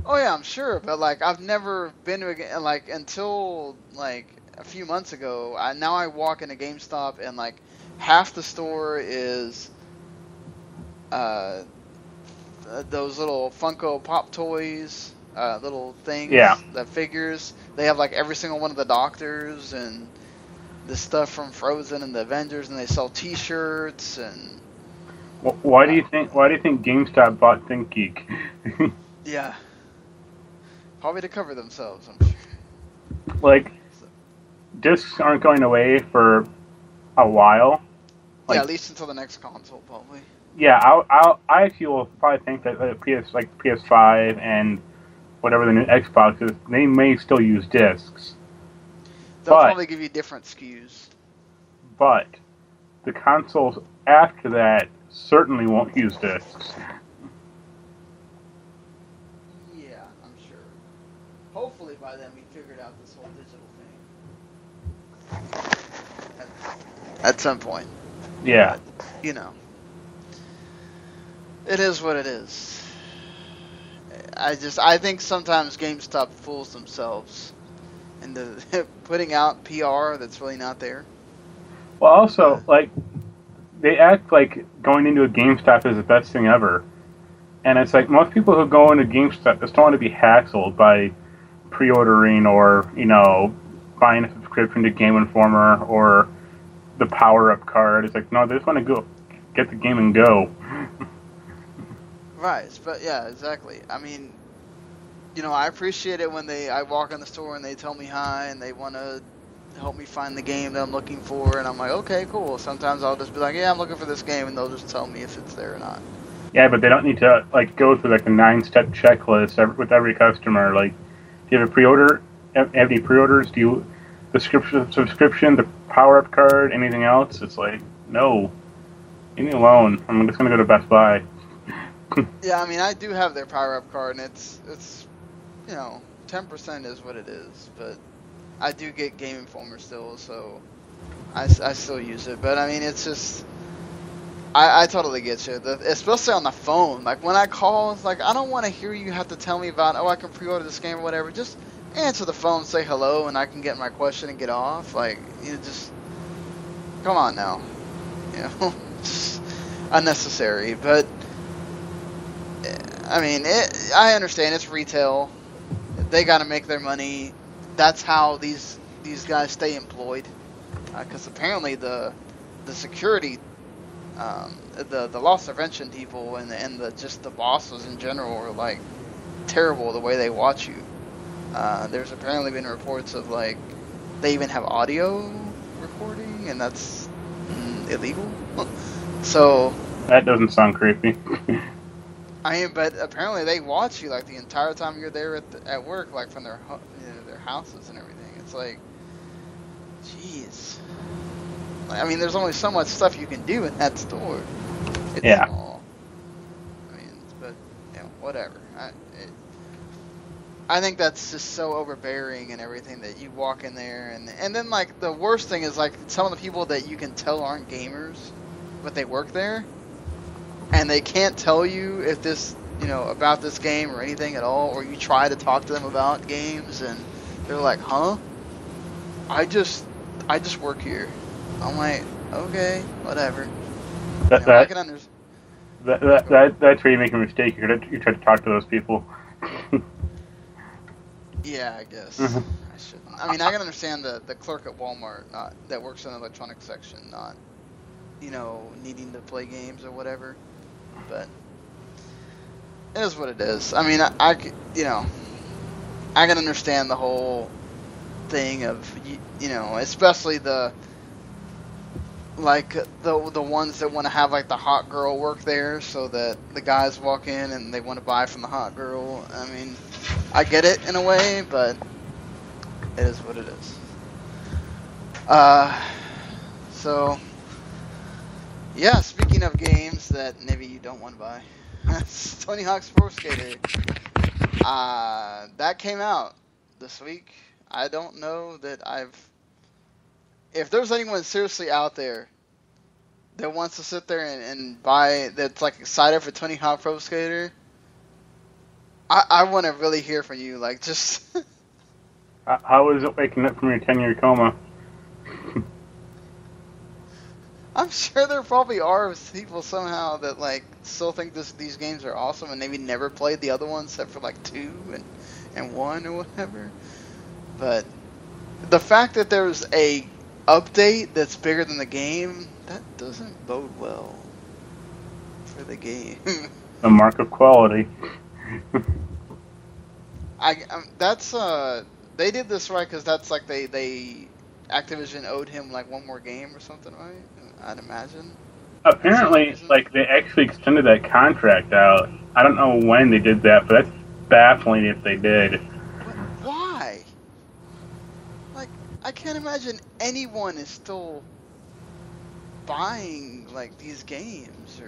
Oh yeah, I'm sure, but, like, I've never been to a, like, until, like, a few months ago. Now I walk into GameStop and, like, half the store is those little Funko Pop toys, little things, yeah, the figures. They have, like, every single one of the Doctors and the stuff from Frozen and the Avengers, and they sell T-shirts and. Why do you think GameStop bought ThinkGeek? Yeah. Probably to cover themselves, I'm sure. Like, discs aren't going away for a while. Like, yeah, at least until the next console, probably. Yeah, I actually will probably think that PS5 and whatever the new Xbox is, they may still use discs. They'll probably give you different SKUs. But the consoles after that certainly won't use discs. Yeah, I'm sure. Hopefully by then we figured out this whole digital thing. At some point. Yeah. But, you know. It is what it is. I think sometimes GameStop fools themselves into putting out PR that's really not there. Well, also, like, they act like going into a GameStop is the best thing ever. And it's like, most people who go into GameStop just don't want to be hassled by pre-ordering or, you know, buying a subscription to Game Informer or the power-up card. It's like, no, they just want to go get the game and go. Right, but yeah, exactly. I mean, you know, I appreciate it when I walk in the store and they tell me hi and they want to help me find the game that I'm looking for, and I'm like, okay, cool. Sometimes I'll just be like, yeah, I'm looking for this game, and they'll just tell me if it's there or not. Yeah, but they don't need to, like, go through, like, a 9-step checklist with every customer. Like, do you have a pre-order? Have any pre-orders? Do you the subscription, the power-up card, anything else? It's like, no. Leave me alone. I'm just going to go to Best Buy. Yeah, I mean, I do have their power-up card, and it's you know, 10% is what it is, but I do get Game Informer still, so I still use it. But, I mean, it's just, I totally get you, especially on the phone. Like, when I call, it's like, I don't want to hear you have to tell me about, oh, I can pre-order this game or whatever. Just answer the phone, say hello, and I can get my question and get off. Like, you know, just, come on now. You know, just unnecessary, but I mean, I understand it's retail. They got to make their money. That's how these guys stay employed. Because apparently the security, the loss prevention people and just the bosses in general are, like, terrible the way they watch you. There's apparently been reports of, like, they even have audio recording, and that's illegal. So That doesn't sound creepy. I mean, but apparently they watch you like the entire time you're there at work, like from their their houses and everything. It's like, jeez. I mean, there's only so much stuff you can do in that store. It's Yeah. small. I mean, but whatever. I think that's just so overbearing and everything that you walk in there and then like the worst thing is like some of the people that you can tell aren't gamers, but they work there, and they can't tell you if this about this game or anything at all, or you try to talk to them about games and they're like, huh? I just work here. I'm like, okay, whatever. I can understand. That's where you make a mistake. You try to talk to those people. Yeah, I guess. Mhm. I shouldn't. I mean, I can understand the clerk at Walmart that works in the electronics section not, needing to play games or whatever. But it is what it is. I mean, I can understand the whole thing of, especially the ones that want to have like the hot girl work there so that the guys walk in and they want to buy from the hot girl. I mean, I get it in a way, but it is what it is. So yeah, speaking of games that maybe you don't want to buy, Tony Hawk's Pro Skater. That came out this week. I don't know that if there's anyone seriously out there that wants to sit there and buy, that's like excited for Tony Hawk Pro Skater, I want to really hear from you. Like, just How is it waking up from your 10-year coma? I'm sure there probably are people somehow that like still think these games are awesome and maybe never played the other ones except for like 2 and 1 or whatever. But the fact that there's a update that's bigger than the game, that doesn't bode well for the game. The mark of quality. They did this right because that's like they Activision owed him like one more game or something, right? I'd imagine. Apparently, like, they actually extended that contract out. I don't know when they did that, but that's baffling if they did. Why? Like, I can't imagine anyone is still buying like these games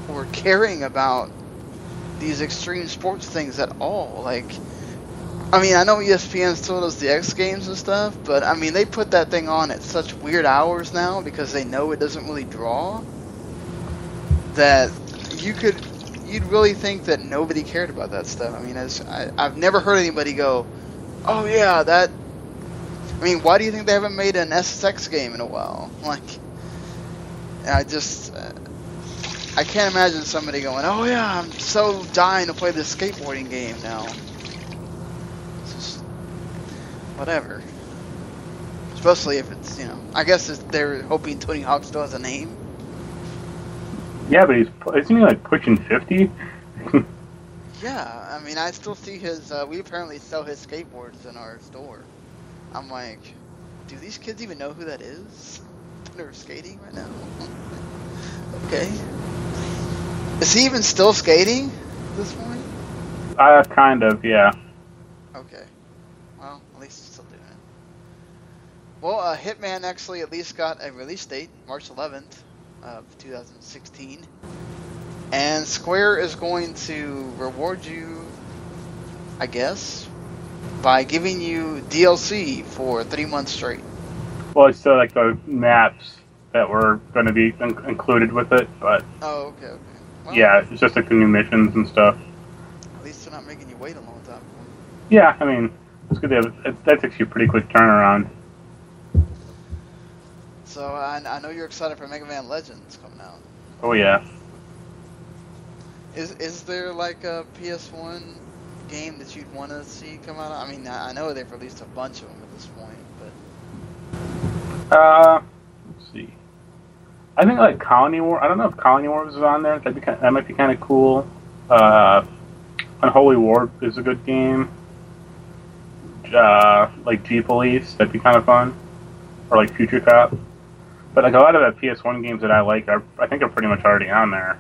or caring about these extreme sports things at all. Like, I mean, I know ESPN still does the X Games and stuff, but I mean, they put that thing on at such weird hours now because they know it doesn't really draw, that you'd really think that nobody cared about that stuff. I mean, I've never heard anybody go, oh yeah, that. I mean, why do you think they haven't made an SSX game in a while? Like, I can't imagine somebody going, oh yeah, I'm so dying to play this skateboarding game now. It's just, whatever. Especially if it's, I guess they're hoping Tony Hawk still has a name. Yeah, but isn't he like pushing 50? Yeah, I mean, I still see his, we apparently sell his skateboards in our store. I'm like, do these kids even know who that is? They're skating right now. Okay. Is he even still skating at this point? Kind of, yeah. Okay. Well, at least he's still doing it. Well, Hitman actually at least got a release date, March 11th of 2016. And Square is going to reward you, I guess, by giving you DLC for 3 months straight. Well, it's like the maps that were going to be included with it, but... Oh, okay. Well, yeah, it's just like the new missions and stuff. At least they're not making you wait a long time. Yeah, I mean, it's good. That's actually a pretty quick turnaround. So I know you're excited for Mega Man Legends coming out. Oh yeah. Is there like a PS1 game that you'd want to see come out? I mean, I know they've released a bunch of them at this point, but Let's see. I think like Colony War. I don't know if Colony Wars is on there. That might be kind of cool. Unholy War is a good game. Like G Police, that'd be kind of fun. Or like Future Cop. But like a lot of the PS1 games that I like, I think are pretty much already on there.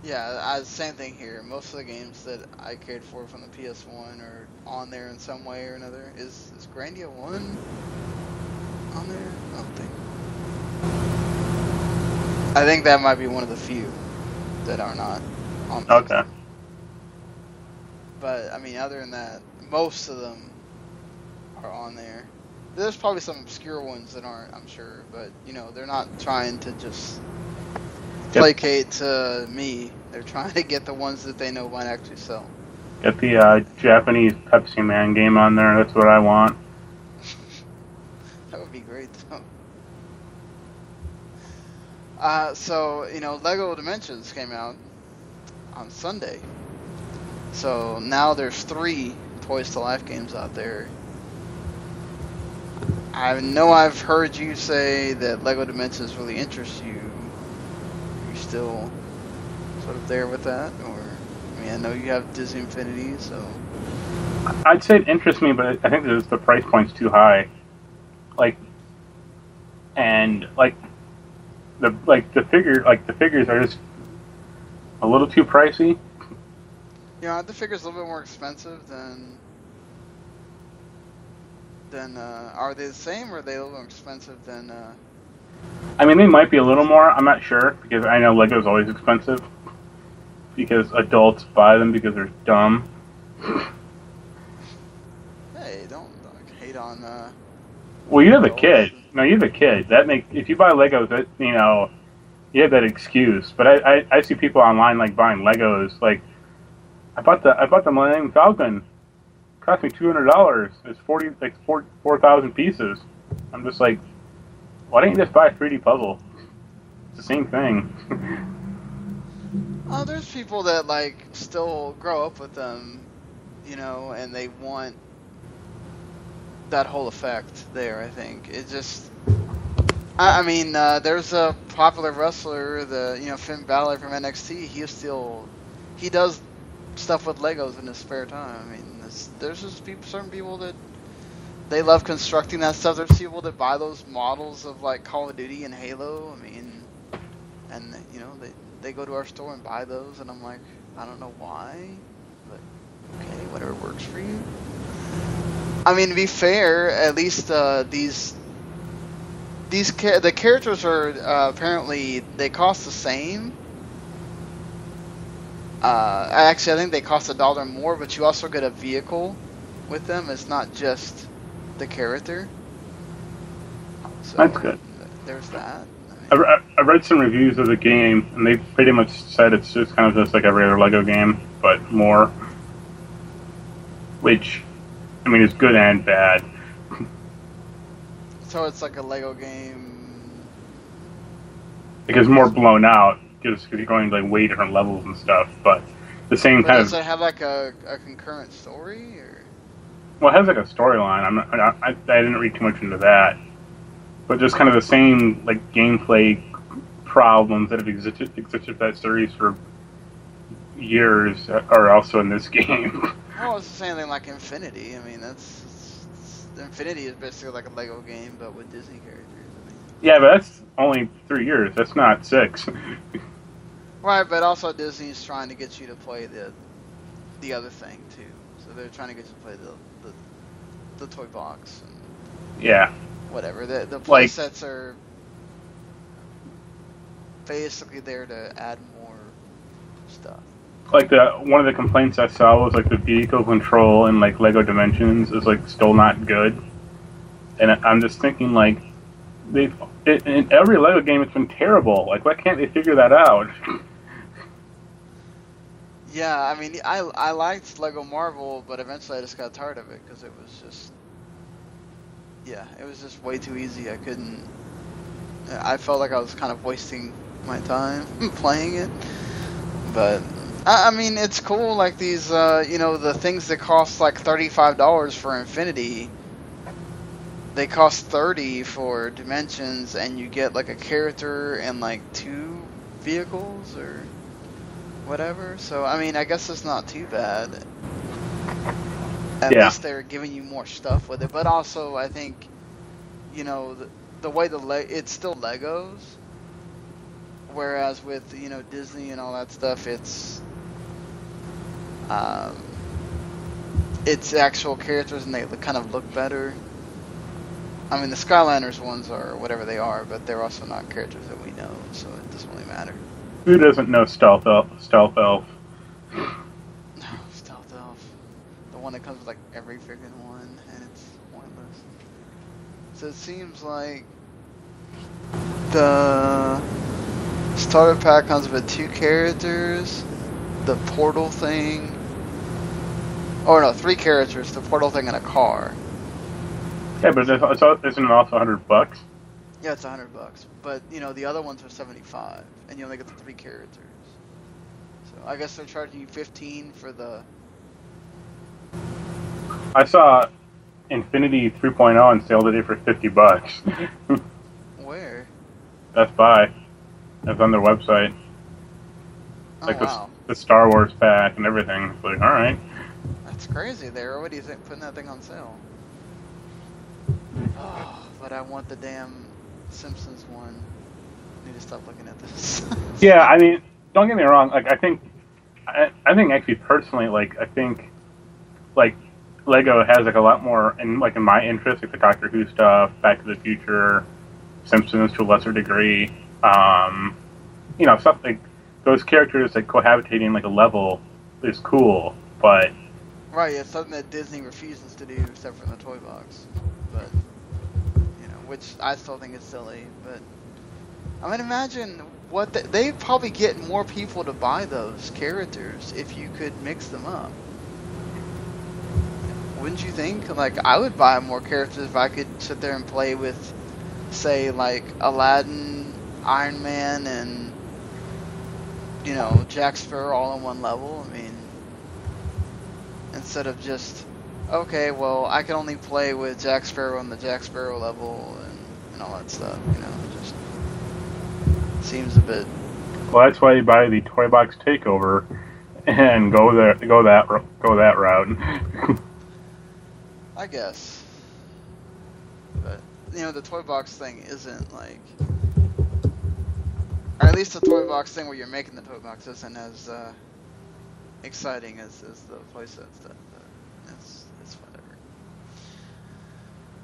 Yeah, same thing here. Most of the games that I cared for from the PS1 are on there in some way or another. Is Grandia 1 on there? I don't think. I think that might be one of the few that are not on there. Okay. But, I mean, other than that, most of them are on there. There's probably some obscure ones that aren't, I'm sure. But, you know, they're not trying to just placate to me. They're trying to get the ones that they know might actually sell. Get the Japanese Pepsi Man game on there. That's what I want. That would be great, though. So, you know, Lego Dimensions came out on Sunday. So now there's 3 Toys to Life games out there. I know I've heard you say that Lego Dimensions really interests you. Are you still sort of there with that? Or, I mean, I know you have Disney Infinity, so... I'd say it interests me, but I think the price point's too high. The figures are just a little too pricey. You know, the figure's a little bit more expensive than are they the same, or are they a little more expensive than I mean, they might be a little more, I'm not sure, because I know Lego's always expensive. Because adults buy them because they're dumb. Hey, don't hate on Well, you have a kid. No, you have a kid. If you buy Legos, that, you know, you have that excuse. But I see people online like buying Legos. Like, I bought the Millennium Falcon. It cost me $200. It's 4,000 pieces. I'm just like, why don't you just buy a 3D puzzle? It's the same thing. Oh, there's people that like still grow up with them, you know, and they want that whole effect there. I think it just. I mean, there's a popular wrestler, Finn Balor from NXT. He does stuff with Legos in his spare time. I mean, there's just certain people that they love constructing that stuff. There's people that buy those models of like Call of Duty and Halo. I mean, and you know they go to our store and buy those, and I'm like, I don't know why, but okay, whatever works for you. I mean, to be fair, at least the characters are apparently they cost the same. Actually, I think they cost $1 more, but you also get a vehicle with them. It's not just the character. So that's good. There's that. I read some reviews of the game, and they pretty much said it's just kind of just like every other Lego game, but more. Which, I mean, is good and bad. So it's like a Lego game. Because more blown out, because you're going to like way different levels and stuff, but the same kind of. Does it have like a concurrent story, or? Well, it has like a storyline. I didn't read too much into that. But just kind of the same like gameplay problems that have existed that series for years are also in this game. Oh, it's the same thing like Infinity. I mean, Infinity is basically like a Lego game, but with Disney characters. I mean. Yeah, but that's only 3 years. That's not 6. Right, but also Disney's trying to get you to play the other thing too. So they're trying to get you to play the toy box. And yeah. Whatever. The play sets are basically there to add more stuff. Like one of the complaints I saw was like the vehicle control in like Lego Dimensions is like still not good, and I'm just thinking like in every Lego game it's been terrible. Like why can't they figure that out? Yeah, I mean I liked Lego Marvel, but eventually I just got tired of it because it was just. Yeah, it was just way too easy. I felt like I was kind of wasting my time playing it. But, I mean, it's cool, like these, the things that cost like $35 for Infinity, they cost $30 for Dimensions, and you get like a character and like 2 vehicles or whatever. So, I mean, I guess it's not too bad. At least they're giving you more stuff with it, but also I think, the way it's still Legos, whereas with Disney and all that stuff, it's actual characters and they kind of look better. I mean, the Skylanders ones are whatever they are, but they're also not characters that we know, so it doesn't really matter. Who doesn't know Stealth Elf? No, Stealth Elf. The one that comes with like every freaking one, and it's pointless. So it seems like the starter pack comes with 2 characters, the portal thing. Oh no, 3 characters, the portal thing, and a car. Yeah, but isn't it also $100? Yeah, it's $100, but the other ones are $75, and you only get the 3 characters. So I guess they're charging you $15 for the. I saw Infinity 3.0 on sale today for $50. Where? Best Buy. That's on their website. Oh, Like wow. the Star Wars pack and everything. It's like, all right. That's crazy. They're already putting that thing on sale. Oh, but I want the damn Simpsons one. I need to stop looking at this. Yeah, I mean, don't get me wrong. Like, I think actually personally, like, I think, like, Lego has like a lot more in my interest, like the Doctor Who stuff, Back to the Future, Simpsons to a lesser degree. Stuff like those characters like cohabitating like a level is cool, but right, it's something that Disney refuses to do, except for in the toy box. But which I still think is silly. But I mean, imagine what they'd probably get more people to buy those characters if you could mix them up. Wouldn't you think? Like, I would buy more characters if I could sit there and play with, say, like Aladdin, Iron Man, and Jack Sparrow all in one level. I mean, instead of just, okay, well, I can only play with Jack Sparrow on the Jack Sparrow level and all that stuff. It just seems a bit. well, that's why you buy the Toy Box Takeover and go that route. I guess. But, the toy box thing isn't like. Or at least the toy box thing where you're making the toy box isn't as exciting as the playset stuff. But it's whatever.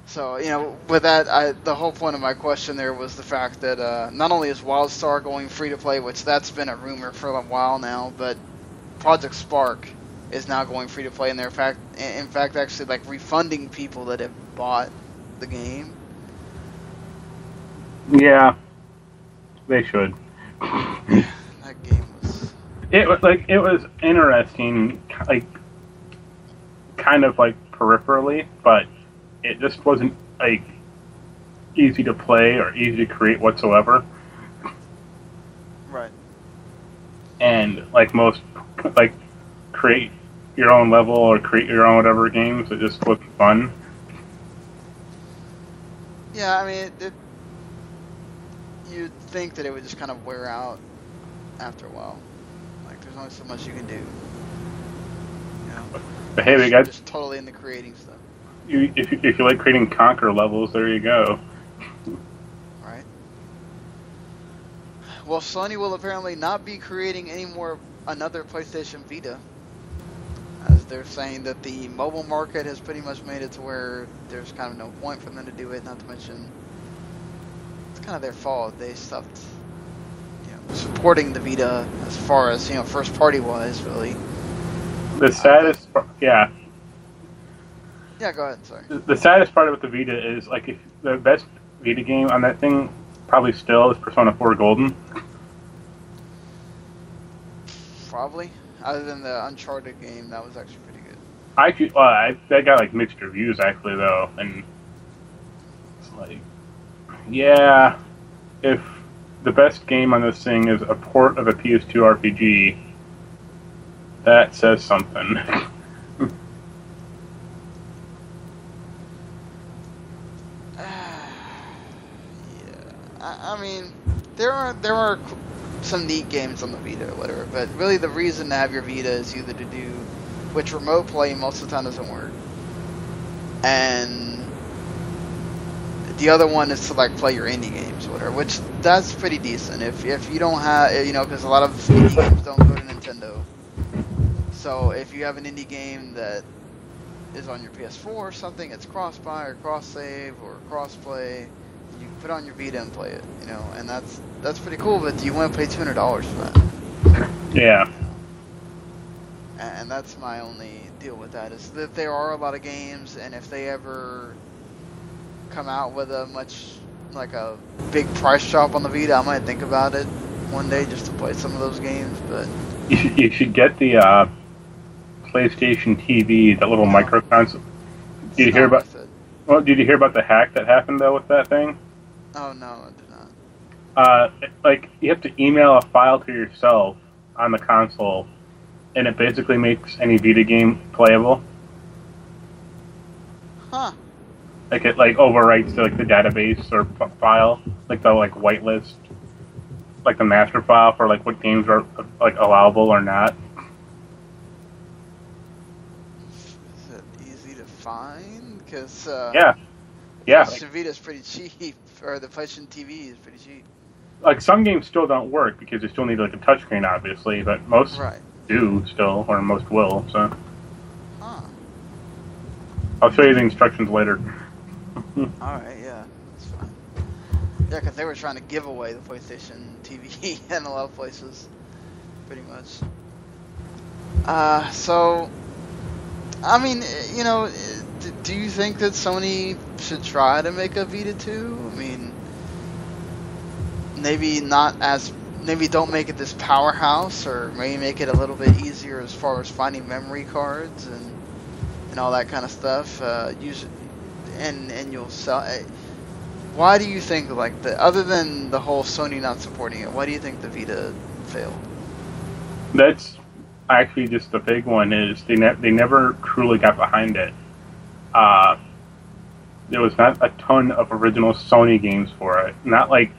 So, with that, the whole point of my question there was the fact that not only is WildStar going free to play, which that's been a rumor for a while now, but Project Spark is now going free to play, and they're in fact actually like refunding people that have bought the game. Yeah, they should. That game was. It was interesting, like kind of like peripherally, but it just wasn't like easy to play or easy to create whatsoever. Right. And like most like create your own level or create your own whatever games, it just wasn't fun. Yeah, I mean, you'd think that it would just kind of wear out after a while. Like, there's only so much you can do. But hey, we got just totally into creating stuff. If you like creating Conquer levels, there you go. Right. Well, Sony will apparently not be creating another PlayStation Vita, as they're saying that the mobile market has pretty much made it to where there's kind of no point for them to do it. Not to mention, it's kind of their fault. They stopped, supporting the Vita as far as first party wise, really. The saddest, yeah. Yeah, go ahead. Sorry. The saddest part about the Vita is like if the best Vita game on that thing probably still is Persona 4 Golden. Probably. Other than the Uncharted game, that was actually pretty good. That got like mixed reviews actually though, and it's like, yeah, if the best game on this thing is a port of a PS2 RPG, that says something. I mean, there are some neat games on the Vita or whatever, but really the reason to have your Vita is either to do, which remote play most of the time doesn't work, and the other one is to like play your indie games or whatever, which that's pretty decent. If you don't have, you know, because a lot of indie games don't go to Nintendo. So if you have an indie game that is on your PS4 or something, it's cross-buy or cross-save or cross-play, you can put it on your Vita and play it, you know, and that's pretty cool. But do you want to pay $200 for that? Yeah. And that's my only deal with that, is that there are a lot of games, and if they ever come out with a big price drop on the Vita, I might think about it one day just to play some of those games. But you should get the PlayStation TV, that little micro console. Did you hear about? Well, did you hear about the hack that happened though with that thing? Oh no, I did not. Like you have to email a file to yourself on the console, and it basically makes any Vita game playable. Huh. Like it overwrites the database or file, like the whitelist, like the master file for like what games are like allowable or not. Is it easy to find? Because yeah. PlayStation Vita is pretty cheap, or the PlayStation TV is pretty cheap. Like some games still don't work because you still need like a touchscreen, obviously, but most do still, or most will. So I'll show you the instructions later. Alright, yeah, that's fine. Yeah, because they were trying to give away the PlayStation TV in a lot of places, pretty much. So, I mean, you know, do you think that Sony should try to make a Vita 2? I mean, maybe don't make it this powerhouse, or maybe make it a little bit easier as far as finding memory cards and all that kind of stuff. Use it, and you'll sell. Why do you think, like, other than the whole Sony not supporting it, why do you think the Vita failed? That's actually just the big one, is they never truly got behind it. There was not a ton of original Sony games for it. Not like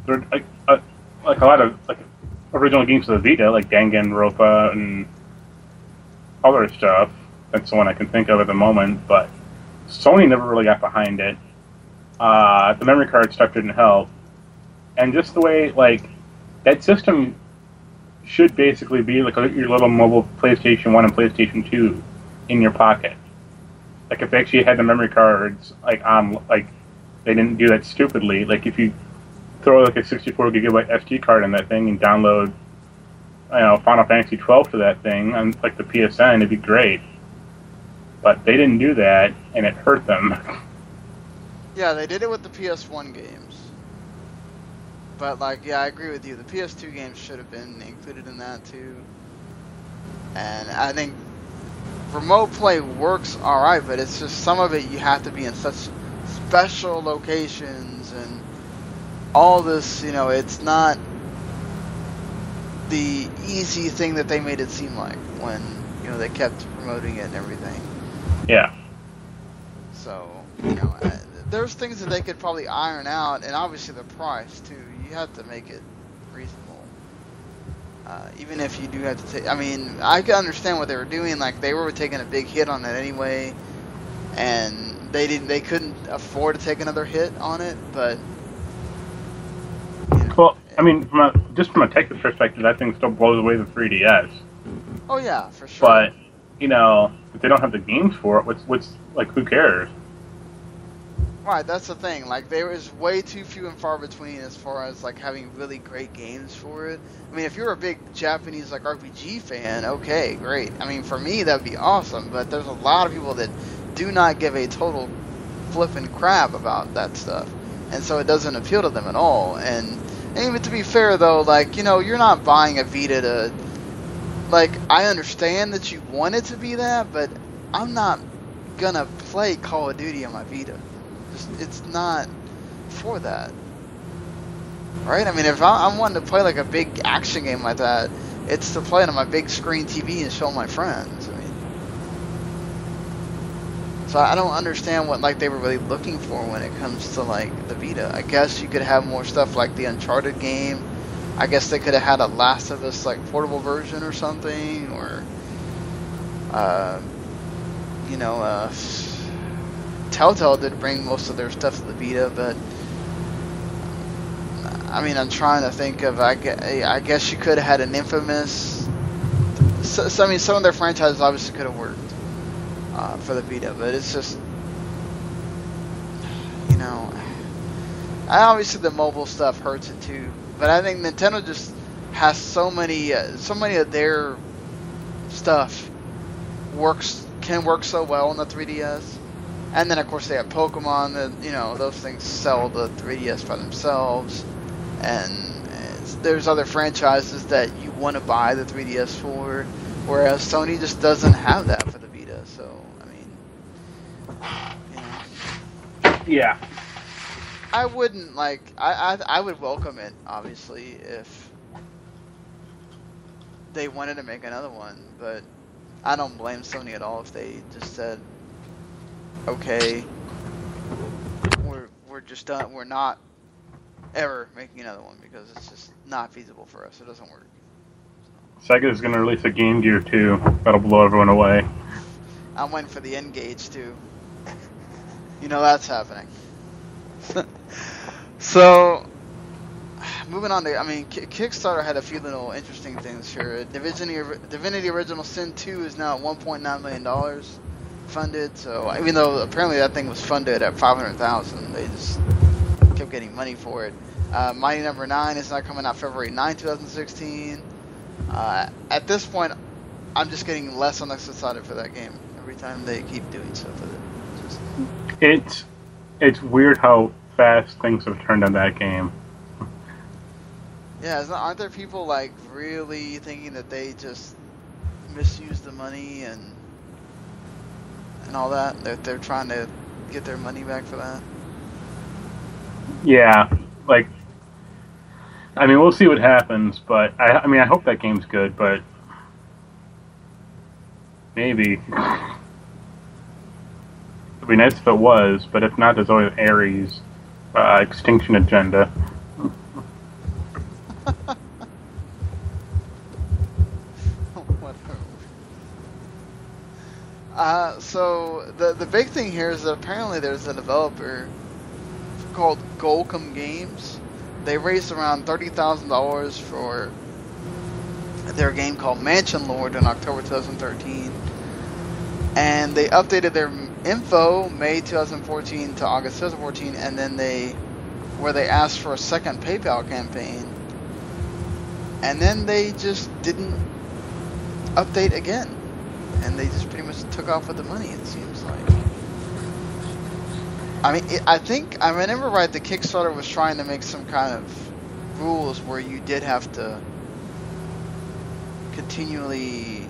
a lot of like original games for the Vita, like Danganronpa and other stuff. That's the one I can think of at the moment. But Sony never really got behind it. The memory card stuff didn't help, and just the way like that system should basically be like your little mobile PlayStation 1 and PlayStation 2 in your pocket. Like if they actually had the memory cards like they didn't do that stupidly. Like if you throw like a 64 gigabyte SD card in that thing and download, Final Fantasy 12 to that thing on like the PSN, it'd be great. But they didn't do that, and it hurt them. Yeah, they did it with the PS1 games. But, like, yeah, I agree with you. The PS2 games should have been included in that, too. And I think remote play works alright, but it's just some of it you have to be in such special locations and all this, it's not the easy thing that they made it seem like when, they kept promoting it and everything. Yeah. So, there's things that they could probably iron out, and obviously the price, too. You have to make it reasonable. Even if you do have to take... I mean, I can understand what they were doing. Like, they were taking a big hit on it anyway, and they couldn't afford to take another hit on it, but... Well, I mean, from a technical perspective, that thing still blows away the 3DS. Oh, yeah, for sure. But, if they don't have the games for it, what's who cares? Right, that's the thing. Like, there is way too few and far between as far as, like, having really great games for it. I mean, if you're a big Japanese, like, RPG fan, okay, great. I mean, for me, that'd be awesome. But there's a lot of people that do not give a total flippin' crap about that stuff. And so it doesn't appeal to them at all. And even to be fair, though, like, you're not buying a Vita to... Like, I understand that you want it to be that, but I'm not gonna play Call of Duty on my Vita. It's not for that. Right? I mean, if I'm wanting to play, like, a big action game like that, it's to play it on my big screen TV and show my friends. I mean... So I don't understand what, like, they were really looking for when it comes to, like, the Vita. I guess you could have more stuff like the Uncharted game. I guess they could have had a Last of Us, like, portable version or something, or, Telltale did bring most of their stuff to the Vita, but I mean, I'm trying to think of. I guess you could have had an Infamous. So I mean, some of their franchises obviously could have worked for the Vita, but it's just, you know, obviously the mobile stuff hurts it too. But I think Nintendo just has so many of their stuff can work so well on the 3DS, and then of course they have Pokemon that, you know, those things sell the 3DS by themselves, and there's other franchises that you want to buy the 3DS for, whereas Sony just doesn't have that for the Vita. So I mean, you know, Yeah. I wouldn't like. I would welcome it, obviously, if they wanted to make another one, but I don't blame Sony at all if they just said, okay, we're just done. We're not ever making another one because it's just not feasible for us. It doesn't work. Sega's going to release a Game Gear 2. That'll blow everyone away. I'm waiting for the N-Gage too. You know that's happening. So, moving on to, I mean, Kickstarter had a few little interesting things here. Divinity Original Sin 2 is now at $1.9 million funded. So, even though apparently that thing was funded at $500,000, they just kept getting money for it. Mighty Number 9 is now coming out February 9, 2016. At this point, I'm just getting less and less excited for that game every time they keep doing stuff with it. It's weird how fast things have turned on that game. Yeah, aren't there people like really thinking that they just misuse the money and all that? That they're trying to get their money back for that? Yeah, like, I mean, we'll see what happens, but I mean, I hope that game's good, but maybe. It'd be nice if it was, but if not, there's always Ares' Extinction Agenda. So the big thing here is that apparently there's a developer called Golcom Games. They raised around $30,000 for their game called Mansion Lord in October 2013, and they updated their info May 2014 to August 2014, and then they asked for a second PayPal campaign, and then they just didn't update again, and they just pretty much took off with the money, it seems like. I mean, I think, I remember right, the Kickstarter was trying to make some kind of rules where you did have to continually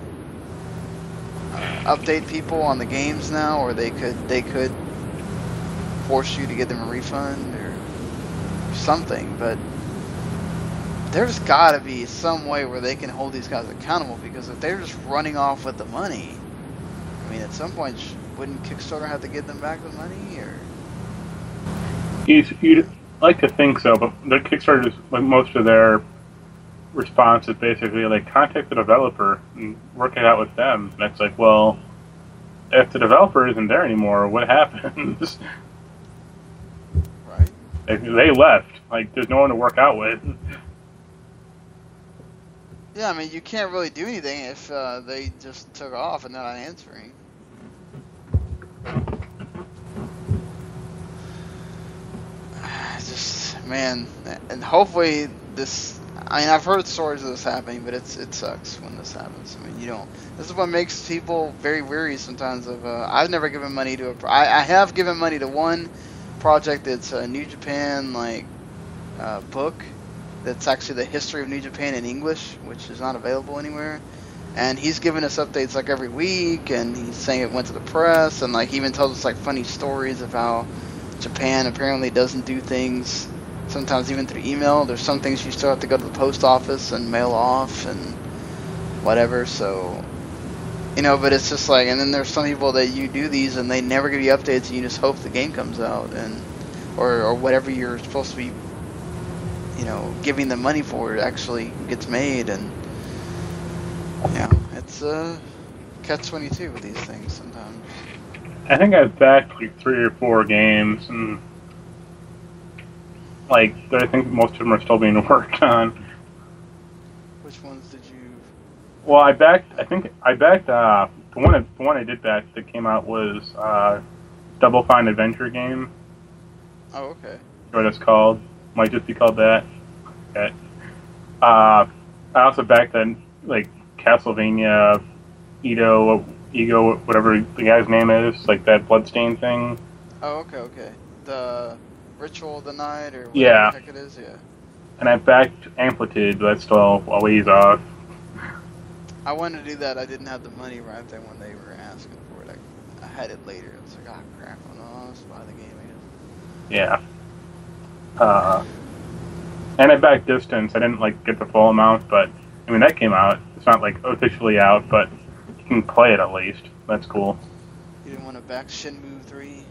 update people on the games now, or they could force you to give them a refund or something, but there's got to be some way where they can hold these guys accountable, because if they're just running off with the money, I mean, at some point, wouldn't Kickstarter have to give them back the money, or? You'd like to think so, but the Kickstarter, like most of their response is basically like, contact the developer and work it out with them. And it's like, well, if the developer isn't there anymore, what happens? Right. They left. Like, there's no one to work out with. Yeah, I mean, you can't really do anything if they just took off and they're not answering. Just, man, and hopefully this, I mean, I've heard stories of this happening, but it sucks when this happens. I mean, this is what makes people very weary sometimes of, I've never given money to I have given money to one project that's a New Japan, like, book that's actually the history of New Japan in English, which is not available anywhere. And he's giving us updates like every week, and he's saying it went to the press, and like he even tells us like funny stories of how Japan apparently doesn't do things sometimes even through email. There's some things you still have to go to the post office and mail off and whatever. So, but it's just like, and then there's some people that you do these and they never give you updates, and you just hope the game comes out, and or whatever you're supposed to be, giving them money for it actually gets made. And it's catch-22 with these things sometimes. I think I've backed like 3 or 4 games, and like I think most of them are still being worked on. Which ones did you? Well, I backed the one I did back that came out was Double Fine Adventure game. Oh, okay. What it's called? Might just be called that. Okay. I also backed that like Castlevania, Ego, whatever the guy's name is, like that Bloodstain thing. Oh, okay. The Ritual of the Night, or whatever Yeah. the heck it is, yeah. And I backed Amplitude, but that's still a ways off. I wanted to do that. I didn't have the money right there when they were asking for it. I had it later. I was like, oh crap, I'll just buy the game again. Yeah. And I backed Distance. I didn't like get the full amount, but I mean that came out. It's not like officially out, but you can play it at least. That's cool. You didn't want to back Shenmue 3?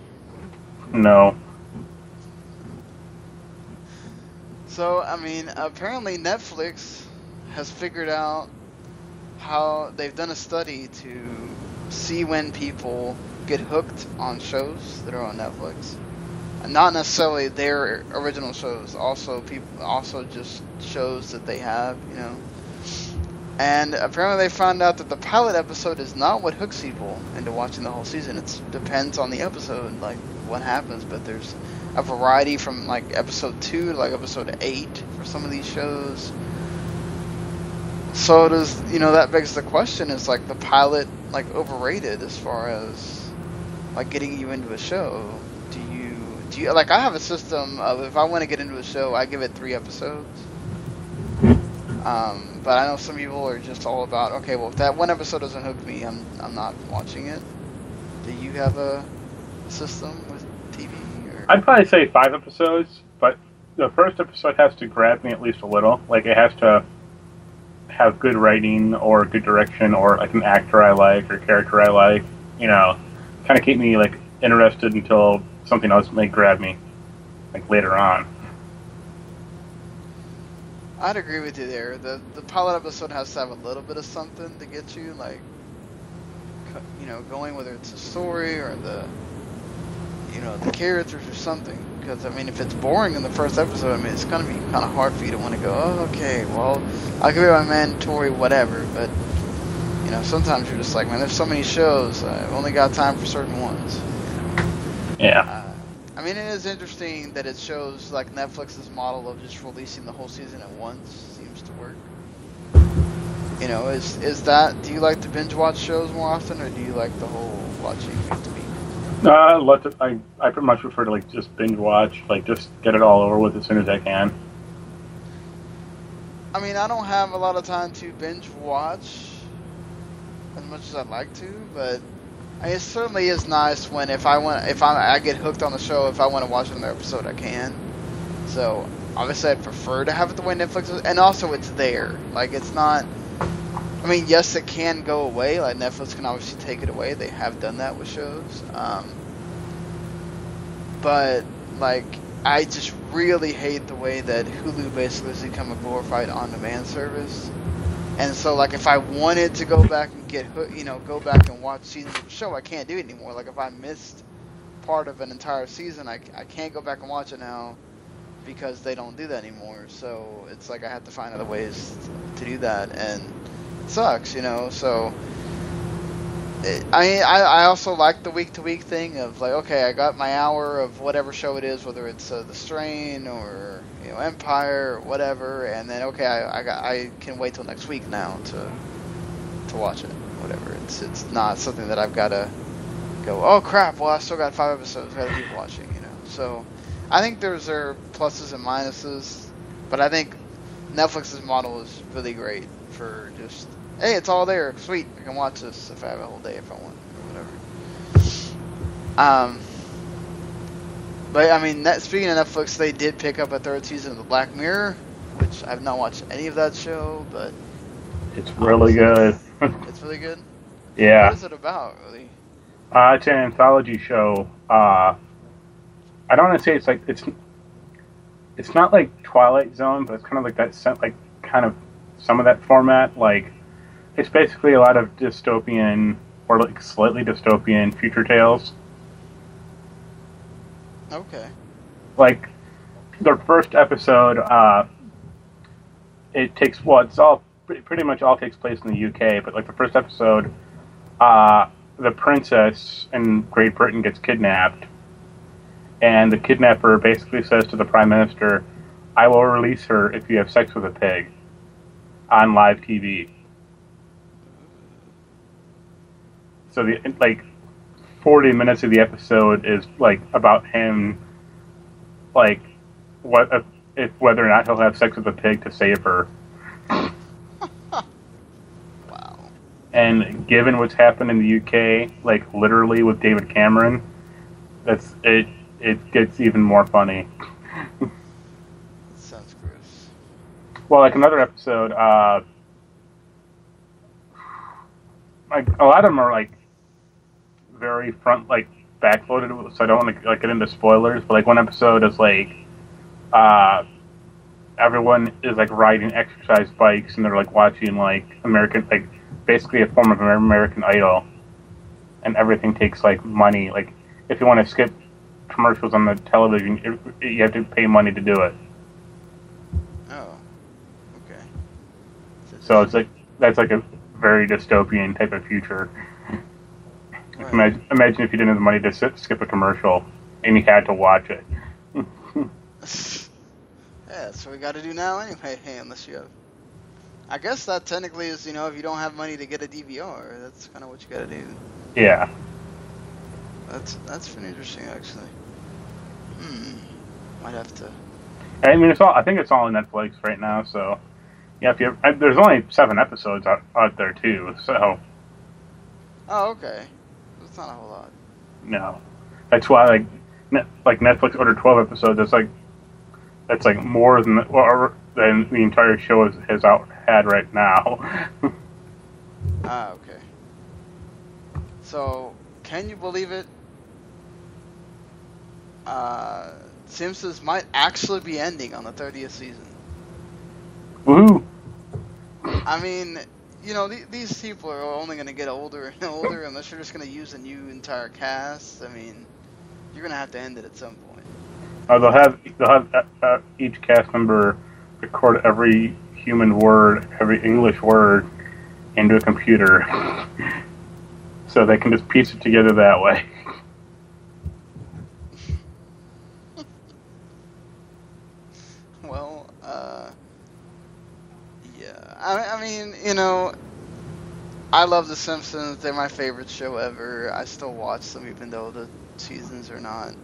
No. So, I mean, apparently Netflix has figured out how they've done a study to see when people get hooked on shows that are on Netflix. And not necessarily their original shows, also just shows that they have, you know. And apparently they found out that the pilot episode is not what hooks people into watching the whole season. It depends on the episode, like what happens, but there's a variety from like episode 2 to like episode 8 for some of these shows. So does, you know, that begs the question, is like the pilot like overrated as far as like getting you into a show? Do you like, I have a system of, if I want to get into a show, I give it 3 episodes. But I know some people are just all about, okay, well if that one episode doesn't hook me, I'm not watching it. Do you have a system with TV? Or? I'd probably say 5 episodes, but the first episode has to grab me at least a little. Like it has to have good writing or good direction or like an actor I like or character I like. You know, kind of keep me like interested until something else may grab me like later on. I'd agree with you there. The pilot episode has to have a little bit of something to get you, like, you know, going, whether it's a story or the characters or something. Because, I mean, if it's boring in the first episode, I mean, it's going to be kind of hard for you to want to go, oh, okay, well, I'll give it my mandatory whatever. But, you know, sometimes you're just like, man, there's so many shows. I've only got time for certain ones. Yeah. I mean, it is interesting that it shows like Netflix's model of just releasing the whole season at once seems to work. You know, is that, do you like to binge watch shows more often, or do you like the whole watching week to week? I pretty much prefer to like just binge watch, like just get it all over with as soon as I can. I mean, I don't have a lot of time to binge watch as much as I'd like to, but it certainly is nice when I get hooked on the show, if I want to watch another episode, I can. So obviously I'd prefer to have it the way Netflix is, and also it's there. Like, it's not, I mean, yes, it can go away, like Netflix can obviously take it away, they have done that with shows, but like, I just really hate the way that Hulu basically has become a glorified on-demand service. And so, like, if I wanted to go back and go back and watch seasons of a show, I can't do it anymore. Like, if I missed part of an entire season, I can't go back and watch it now because they don't do that anymore. So it's like I have to find other ways to do that, and it sucks, you know. So I also like the week-to-week thing of like, okay, I got my hour of whatever show it is, whether it's The Strain or Empire or whatever, and then okay, I can wait till next week now to watch it, whatever. It's not something that I've got to go, oh crap, well I still got 5 episodes, gotta keep watching, you know. So I think there are pluses and minuses, but I think Netflix's model is really great for just, hey, it's all there, sweet, I can watch this if I have a whole day if I want, or whatever. But I mean, speaking of Netflix, they did pick up a 3rd season of The Black Mirror, which I've not watched any of that show, but it's really good. It's really good? Yeah. What is it about, really? It's an anthology show. I don't want to say it's not like Twilight Zone, but it's kind of like that, like kind of some of that format. Like, it's basically a lot of dystopian or like slightly dystopian future tales Okay. Like, their first episode, it takes, well, it's all, pretty much all takes place in the UK, but like the first episode, the princess in Great Britain gets kidnapped, and the kidnapper basically says to the Prime Minister, I will release her if you have sex with a pig on live TV. So the 40 minutes of the episode is like about him, like whether or not he'll have sex with a pig to save her. Wow. And given what's happened in the UK, like literally with David Cameron, that's it. It gets even more funny. That sounds gross. Well, like another episode, like a lot of them are like very backloaded, so I don't want to like get into spoilers. But like one episode is like, everyone is like riding exercise bikes and they're like watching like basically a form of American Idol, and everything takes like money. Like if you want to skip commercials on the television, you have to pay money to do it. Oh, okay. So it's like that's like a very dystopian type of future. Right. Imagine if you didn't have the money to skip a commercial and you had to watch it. Yeah, that's what we got to do now anyway. Hey, unless you have, I guess that technically is, if you don't have money to get a DVR, that's kind of what you got to do. Yeah. That's pretty interesting, actually. Might have to. I mean, I think it's all on Netflix right now. So, yeah, there's only 7 episodes out there too. So. Oh, okay. That's not a whole lot. No, that's why Netflix ordered 12 episodes. That's like more than the entire show has had right now. Ah, okay. So, can you believe it? Simpsons might actually be ending on the 30th season. Woohoo! I mean, these people are only going to get older and older unless you're just going to use a new entire cast. I mean, you're going to have to end it at some point. They'll have each cast member record every human word, every English word into a computer, so they can just piece it together that way. Well, yeah. I mean, I love The Simpsons. They're my favorite show ever. I still watch them even though the seasons are not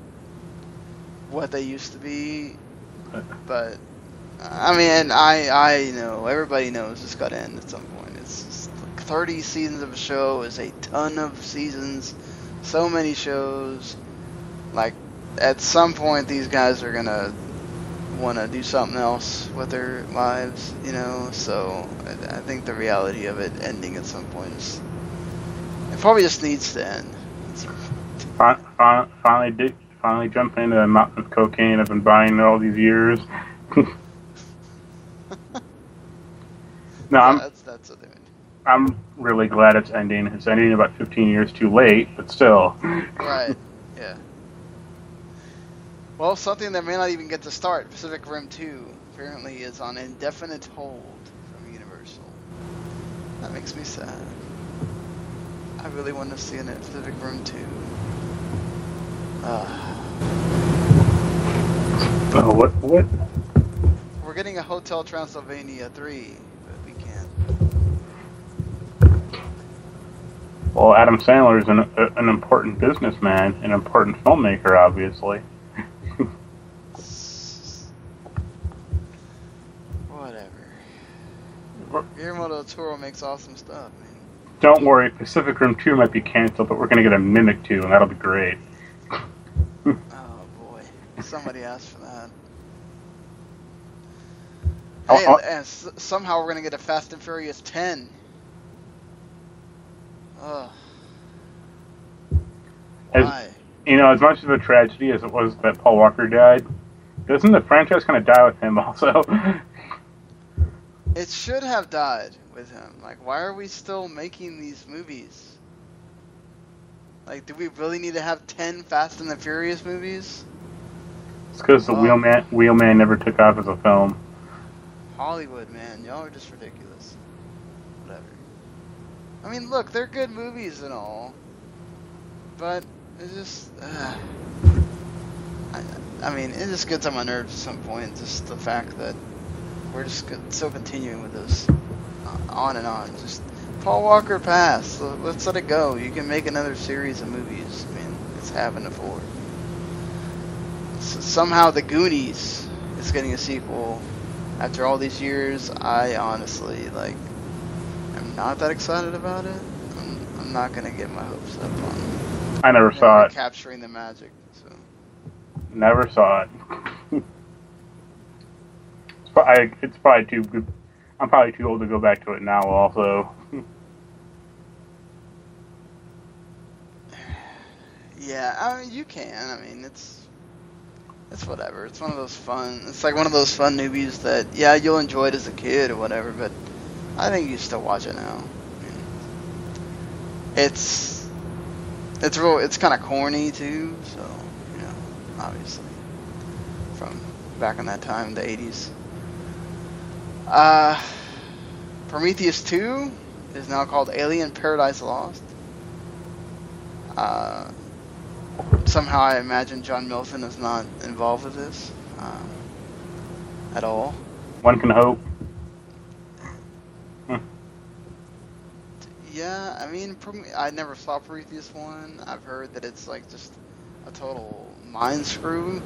what they used to be. But, I mean, I know, everybody knows it's got to end at some point. It's just 30 seasons of a show is a ton of seasons. So many shows. Like, at some point, these guys are going to want to do something else with their lives, so I think the reality of it ending at some point is, it probably just needs to end. Finally jumping into a mountain of cocaine I've been buying all these years. No, yeah, that's what they mean. I'm really glad it's ending. It's ending about 15 years too late, but still. Right, yeah. Well, something that may not even get to start, Pacific Rim 2, apparently is on indefinite hold from Universal. That makes me sad. I really want to see it in Pacific Rim 2. Oh, what? We're getting a Hotel Transylvania 3, but we can't. Well, Adam Sandler is an important businessman, an important filmmaker, obviously. Guillermo del Toro makes awesome stuff, man. Don't worry, Pacific Rim 2 might be canceled, but we're going to get a Mimic 2, and that'll be great. Oh, boy. Somebody asked for that. And somehow we're going to get a Fast and Furious 10. Ugh. Why? As much of a tragedy as it was that Paul Walker died, doesn't the franchise kind of die with him also? It should have died with him. Like, why are we still making these movies? Like, do we really need to have 10 Fast and the Furious movies? It's because the Wheelman never took off as a film. Hollywood, man, y'all are just ridiculous. Whatever. I mean, look, they're good movies and all, but it's just, I mean, it just gets on my nerves at some point. Just the fact that we're just still continuing with this on and on. Just Paul Walker passed. So let's let it go. You can make another series of movies. I mean, it's happened before. So somehow The Goonies is getting a sequel after all these years. I honestly am not that excited about it. I'm not gonna get my hopes up on. I never saw it. Capturing the magic. So. Never saw it. It's probably too good. I'm probably too old to go back to it now. Also. Yeah, I mean, you can. I mean, it's whatever. It's one of those fun. It's like one of those fun movies that, yeah, you'll enjoy it as a kid or whatever. But I think you still watch it now. I mean, it's real. It's kind of corny too. So obviously from back in that time, the '80s. Prometheus 2 is now called Alien Paradise Lost. Somehow I imagine John Milton is not involved with this at all. One can hope. Yeah, I mean, I never saw Prometheus 1. I've heard that it's like just a total mind screw.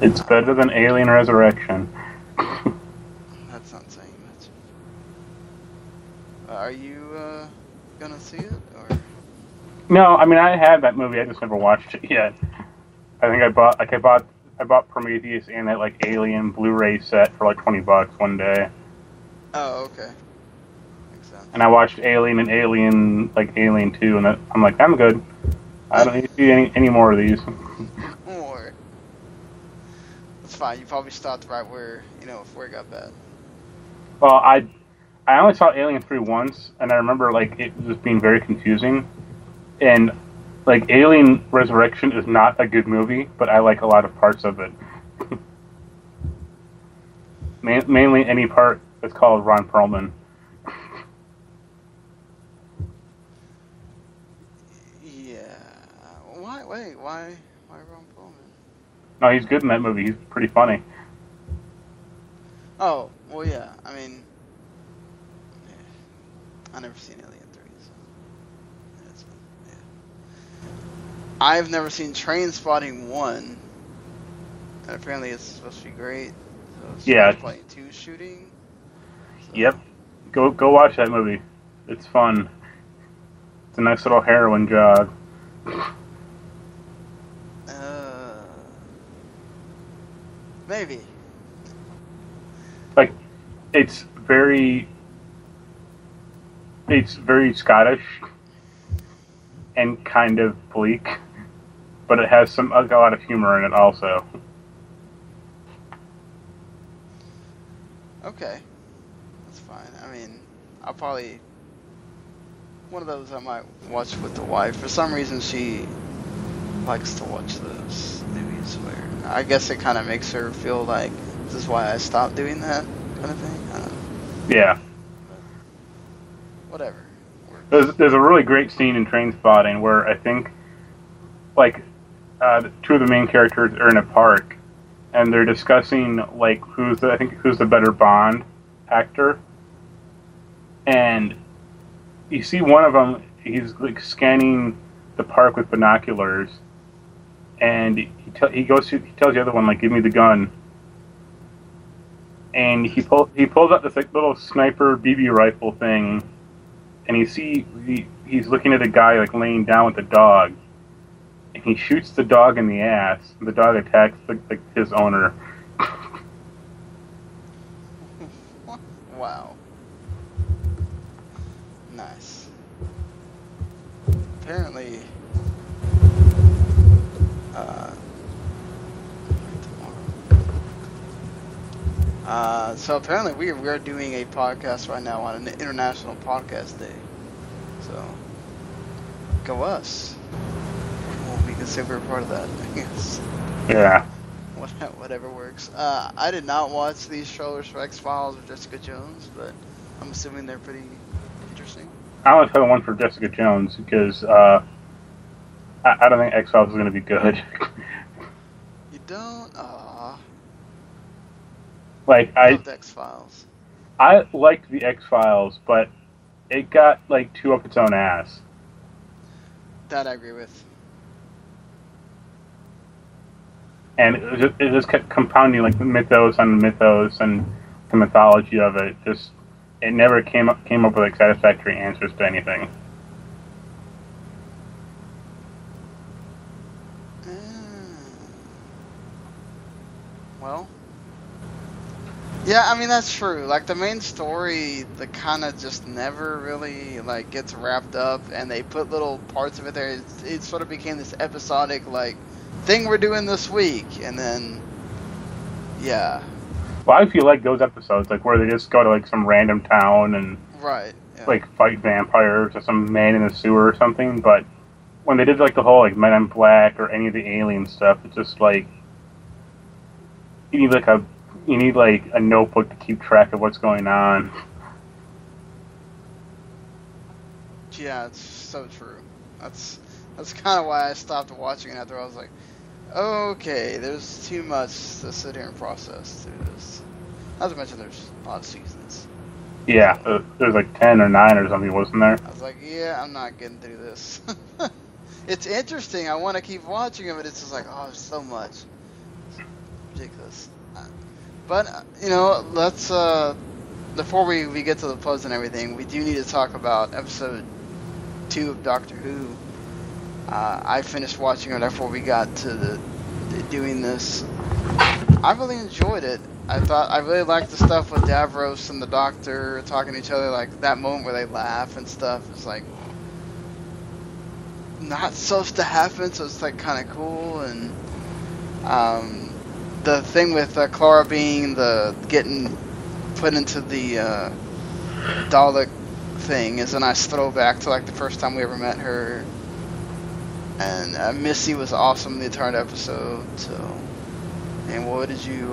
It's better than Alien Resurrection. That's not saying much. Are you gonna see it, or? No, I mean I had that movie. I just never watched it yet. I think I bought Prometheus and that Alien Blu-ray set for $20 one day. Oh, okay. Makes sense. And I watched Alien and Alien 2, and I'm like, I'm good. I don't need to see any more of these. More. That's fine. You probably stopped right where before it got bad. Well, I only saw Alien 3 once, and I remember it just being very confusing. And Alien Resurrection is not a good movie, but I like a lot of parts of it. Mainly any part that's called Ron Perlman. Yeah. Why Ron Perlman? No, he's good in that movie. He's pretty funny. Oh, well, yeah. I mean, I've never seen Alien 3, so yeah. I've never seen Trainspotting 1, and apparently it's supposed to be great. So it's Trainspotting 2 shooting. So. Yep. Go watch that movie. It's fun. It's a nice little heroin jog. Maybe. It's very Scottish and kind of bleak, but it has a lot of humor in it also. Okay, that's fine. I mean, I'll probably one of those I might watch with the wife. For some reason, she likes to watch those movies where I guess it kind of makes her feel like this is why I stopped doing that kind of thing. I don't know. Yeah. Whatever. There's a really great scene in Trainspotting where I think, two of the main characters are in a park, and they're discussing who's the better Bond actor, and you see one of them, he's scanning the park with binoculars, and he tells the other one give me the gun, and he pulls out this little sniper BB rifle thing, and he's looking at a guy laying down with a dog, and he shoots the dog in the ass, and the dog attacks his owner. Wow. Nice. Apparently, so apparently we are doing a podcast right now on an International Podcast Day. So, go us. We'll be say we're part of that, I guess. Yeah. Whatever works. I did not watch these trailers for X-Files or Jessica Jones, but I'm assuming they're pretty interesting. I only saw the one for Jessica Jones because I don't think X-Files is going to be good. You don't? Like, I loved X-Files. I liked the X-Files, but it got, like, too up its own ass. That I agree with. And it just kept compounding, like, the mythos and the mythology of it. Just, it never came up with, like, satisfactory answers to anything. Well, yeah, I mean, that's true. Like, the main story, the kind of just never really, like, gets wrapped up, and they put little parts of it there. It sort of became this episodic, like, thing we're doing this week, and then, yeah. Well, I feel like those episodes, like, where they just go to, like, some random town and, Right, yeah. like, fight vampires or some man in the sewer or something, but when they did, like, the whole, like, Men in Black or any of the alien stuff, it's just, like, you need a notebook to keep track of what's going on. Yeah, it's so true. That's kind of why I stopped watching it after I was like, okay, there's too much to sit here and process through this. Not to mention there's a lot of seasons. Yeah, there's like 10 or 9 or something, wasn't there? I was like, yeah, I'm not getting through this. It's interesting. I want to keep watching it, but it's just like, oh, there's so much. It's ridiculous. But, you know, let's, before we get to the plugs and everything, we do need to talk about episode 2 of Doctor Who. I finished watching it before we got to doing this. I really enjoyed it. I really liked the stuff with Davros and the Doctor talking to each other, like that moment where they laugh and stuff. It's like not supposed to happen, so it's like kind of cool. And the thing with Clara being getting put into the Dalek thing is a nice throwback to like the first time we ever met her. And Missy was awesome the entire episode. So, and what did you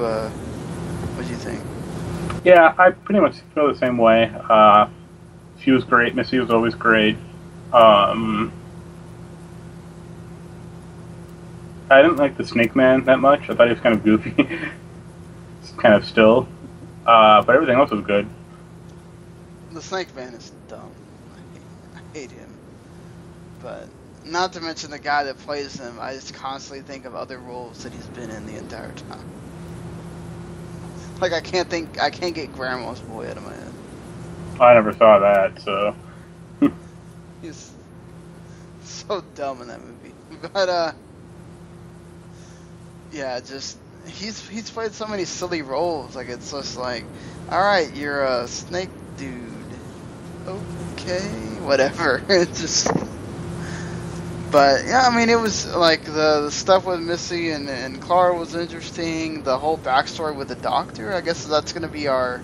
think? Yeah, I pretty much feel the same way. She was great. Missy was always great. I didn't like the Snake Man that much. I thought he was kind of goofy. Kind of still. But everything else was good. The Snake Man is dumb. I hate him. But not to mention the guy that plays him, I just constantly think of other roles that he's been in the entire time. Like I can't get Grandma's Boy out of my head. I never saw that, so. He's so dumb in that movie. But yeah, just he's played so many silly roles. Like it's just like, all right, you're a snake dude. Okay, whatever. It's just. But yeah, I mean, it was like the stuff with Missy and Clara was interesting. The whole backstory with the Doctor, I guess that's going to be our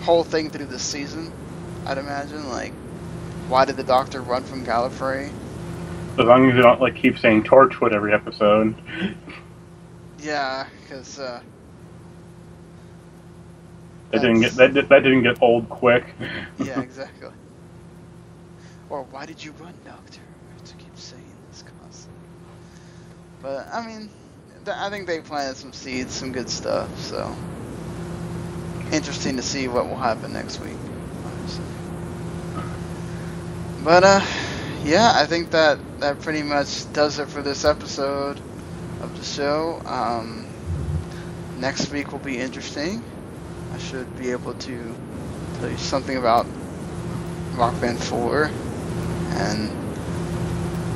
whole thing through this season, I'd imagine. Like, why did the Doctor run from Gallifrey? As long as you don't like keep saying Torchwood every episode. Yeah, because that didn't get old quick. Yeah, exactly. Or why did you run, Doctor? To keep saying this constantly. But I mean, I think they planted some seeds, some good stuff. So interesting to see what will happen next week. Obviously. But yeah, I think that pretty much does it for this episode of the show. Next week will be interesting. I should be able to tell you something about Rock Band 4, and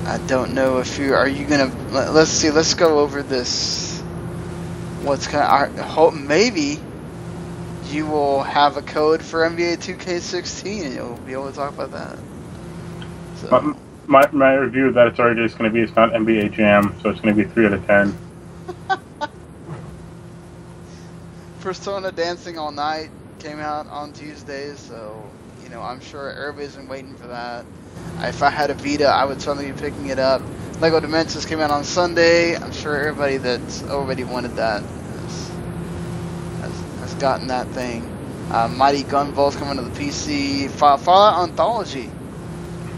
I don't know if are you gonna, let's go over this, what's kind of, maybe you will have a code for NBA 2K16 and you'll be able to talk about that. So. My review of that, it's already just going to be, it's not NBA Jam, so it's going to be 3 out of 10. Persona Dancing All Night came out on Tuesday, so, you know, I'm sure everybody's been waiting for that. If I had a Vita, I would certainly be picking it up. Lego Dimensions came out on Sunday. I'm sure everybody that's already wanted that has gotten that thing. Mighty Gunvolt coming to the PC. Fallout Anthology.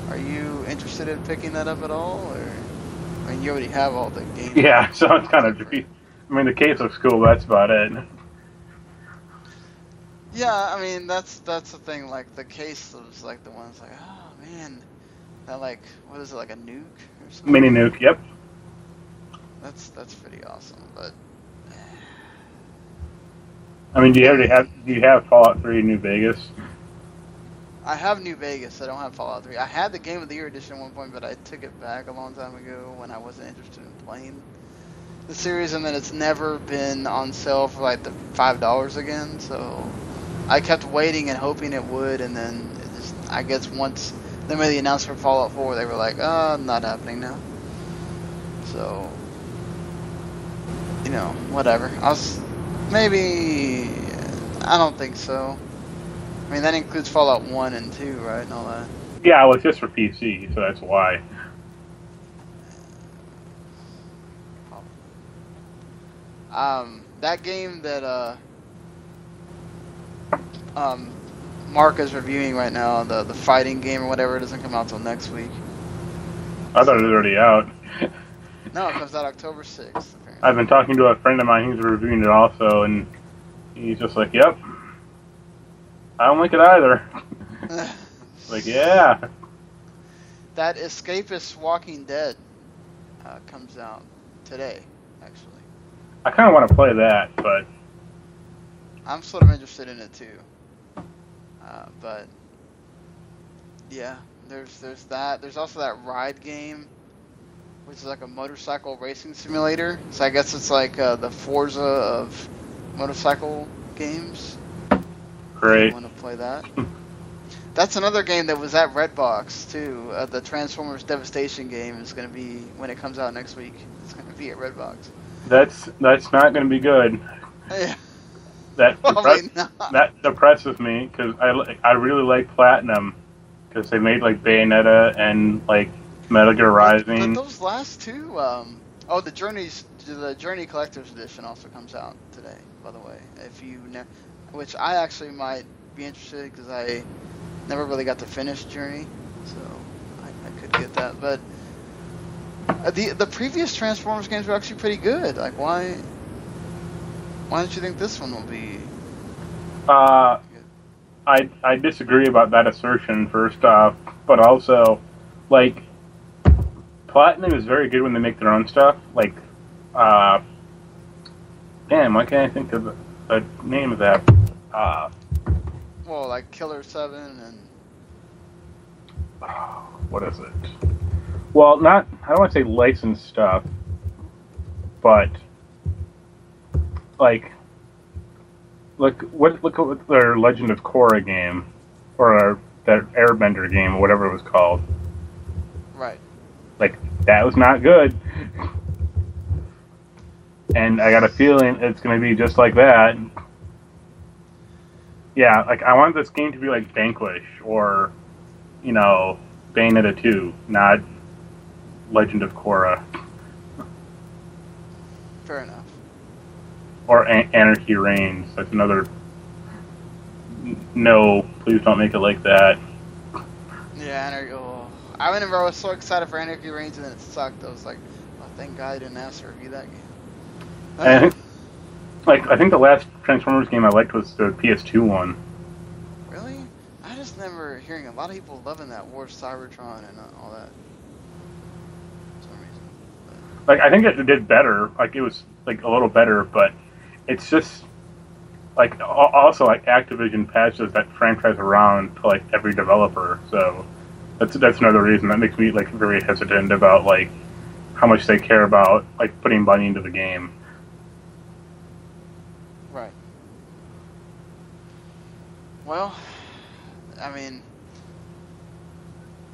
Are you interested in picking that up at all? Or, I mean, you already have all the games. Yeah, so it's kind of... I mean, the case looks cool, that's about it. Yeah, I mean, that's the thing. Like, the case was like the ones like, oh, man. That, like, what is it, like a nuke or something? Mini nuke, yep. That's pretty awesome, but... I mean, do you have Fallout 3 New Vegas? I have New Vegas. I don't have Fallout 3. I had the Game of the Year edition at one point, but I took it back a long time ago when I wasn't interested in playing the series, and then it's never been on sale for like the $5 again. So I kept waiting and hoping it would, and then it just, I guess once they made the announcement for Fallout 4, they were like, "Oh, not happening now." So, you know, whatever. Maybe, I don't think so. I mean, that includes Fallout 1 and 2, right, and all that? Yeah, well, it's just for PC, so that's why. That game that Marc is reviewing right now, the fighting game or whatever, it doesn't come out till next week. I thought it was already out. No, it comes out October 6th. Apparently. I've been talking to a friend of mine who's reviewing it also, and he's just like, yep. I don't like it either. Like, yeah. That Escapist Walking Dead comes out today, actually. I kind of want to play that, but... I'm sort of interested in it, too. But, yeah, there's that. There's also that Ride game, which is like a motorcycle racing simulator. So I guess it's like the Forza of motorcycle games. Great. If you want to play that. That's another game that was at Redbox, too. The Transformers Devastation game is going to be, when it comes out next week, it's going to be at Redbox. That's not going to be good. Yeah. That depresses me, because I really like Platinum, because they made, like, Bayonetta and, like, Metal Gear Rising. But those last two, the Journey Collector's Edition also comes out today, by the way. Which I actually might be interested, because I never really got to finish Journey, so I could get that. But the previous Transformers games were actually pretty good. Like, why don't you think this one will be? I disagree about that assertion, first off, but also, like, Platinum is very good when they make their own stuff. Like, damn, why can't I think of the name of that? Well, like Killer 7 and... What is it? Well, I don't want to say licensed stuff, but, like, look at their Legend of Korra game, or that Airbender game, or whatever it was called. Right. Like, that was not good. And I got a feeling it's going to be just like that. Yeah, like, I want this game to be like Vanquish, or, you know, Bayonetta 2, not Legend of Korra. Fair enough. Or Anarchy Reigns. That's another... No, please don't make it like that. Yeah, Anarchy... Oh. I remember I was so excited for Anarchy Reigns, and then it sucked. I was like, oh, thank God I didn't ask to review that game. And, like, I think the last Transformers game I liked was the PS2 one. Really? I just remember hearing a lot of people loving that War of Cybertron and all that. For some reason. Like, I think it did better. Like, it was, like, a little better, but it's just... Like, also, like, Activision passes that franchise around to, like, every developer, so... That's another reason that makes me, like, very hesitant about, like, how much they care about, like, putting money into the game. Right. Well, I mean,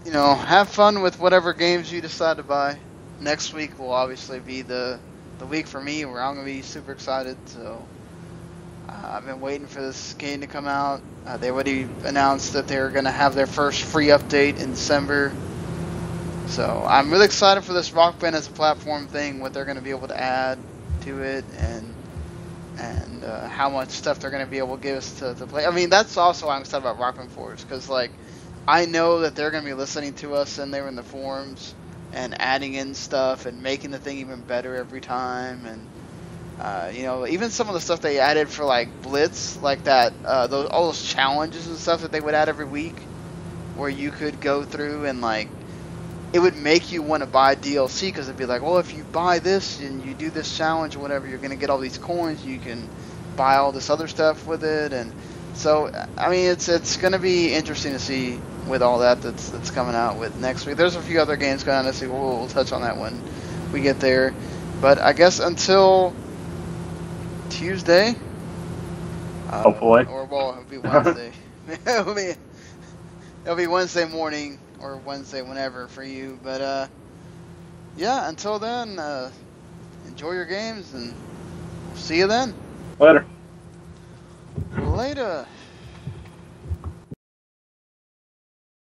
you know, have fun with whatever games you decide to buy. Next week will obviously be the week for me where I'm going to be super excited, so... I've been waiting for this game to come out. They already announced that they're going to have their first free update in December. So I'm really excited for this Rock Band as a platform thing, what they're going to be able to add to it, and how much stuff they're going to be able to give us to play. I mean, that's also why I'm excited about Rock Band Force, because like I know that they're going to be listening to us and they were in the forums and adding in stuff and making the thing even better every time, and you know, even some of the stuff they added for like Blitz, like that, all those challenges and stuff that they would add every week, where you could go through and like, it would make you want to buy DLC, because it'd be like, well, if you buy this and you do this challenge or whatever, you're going to get all these coins, you can buy all this other stuff with it. And so, I mean, it's going to be interesting to see with all that's coming out with next week. There's a few other games going on this week. We'll touch on that when we get there. But I guess until Tuesday, hopefully, or well, it'll be Wednesday. it'll be Wednesday morning or Wednesday whenever for you. But yeah, until then, enjoy your games, and we'll see you then. later. Later.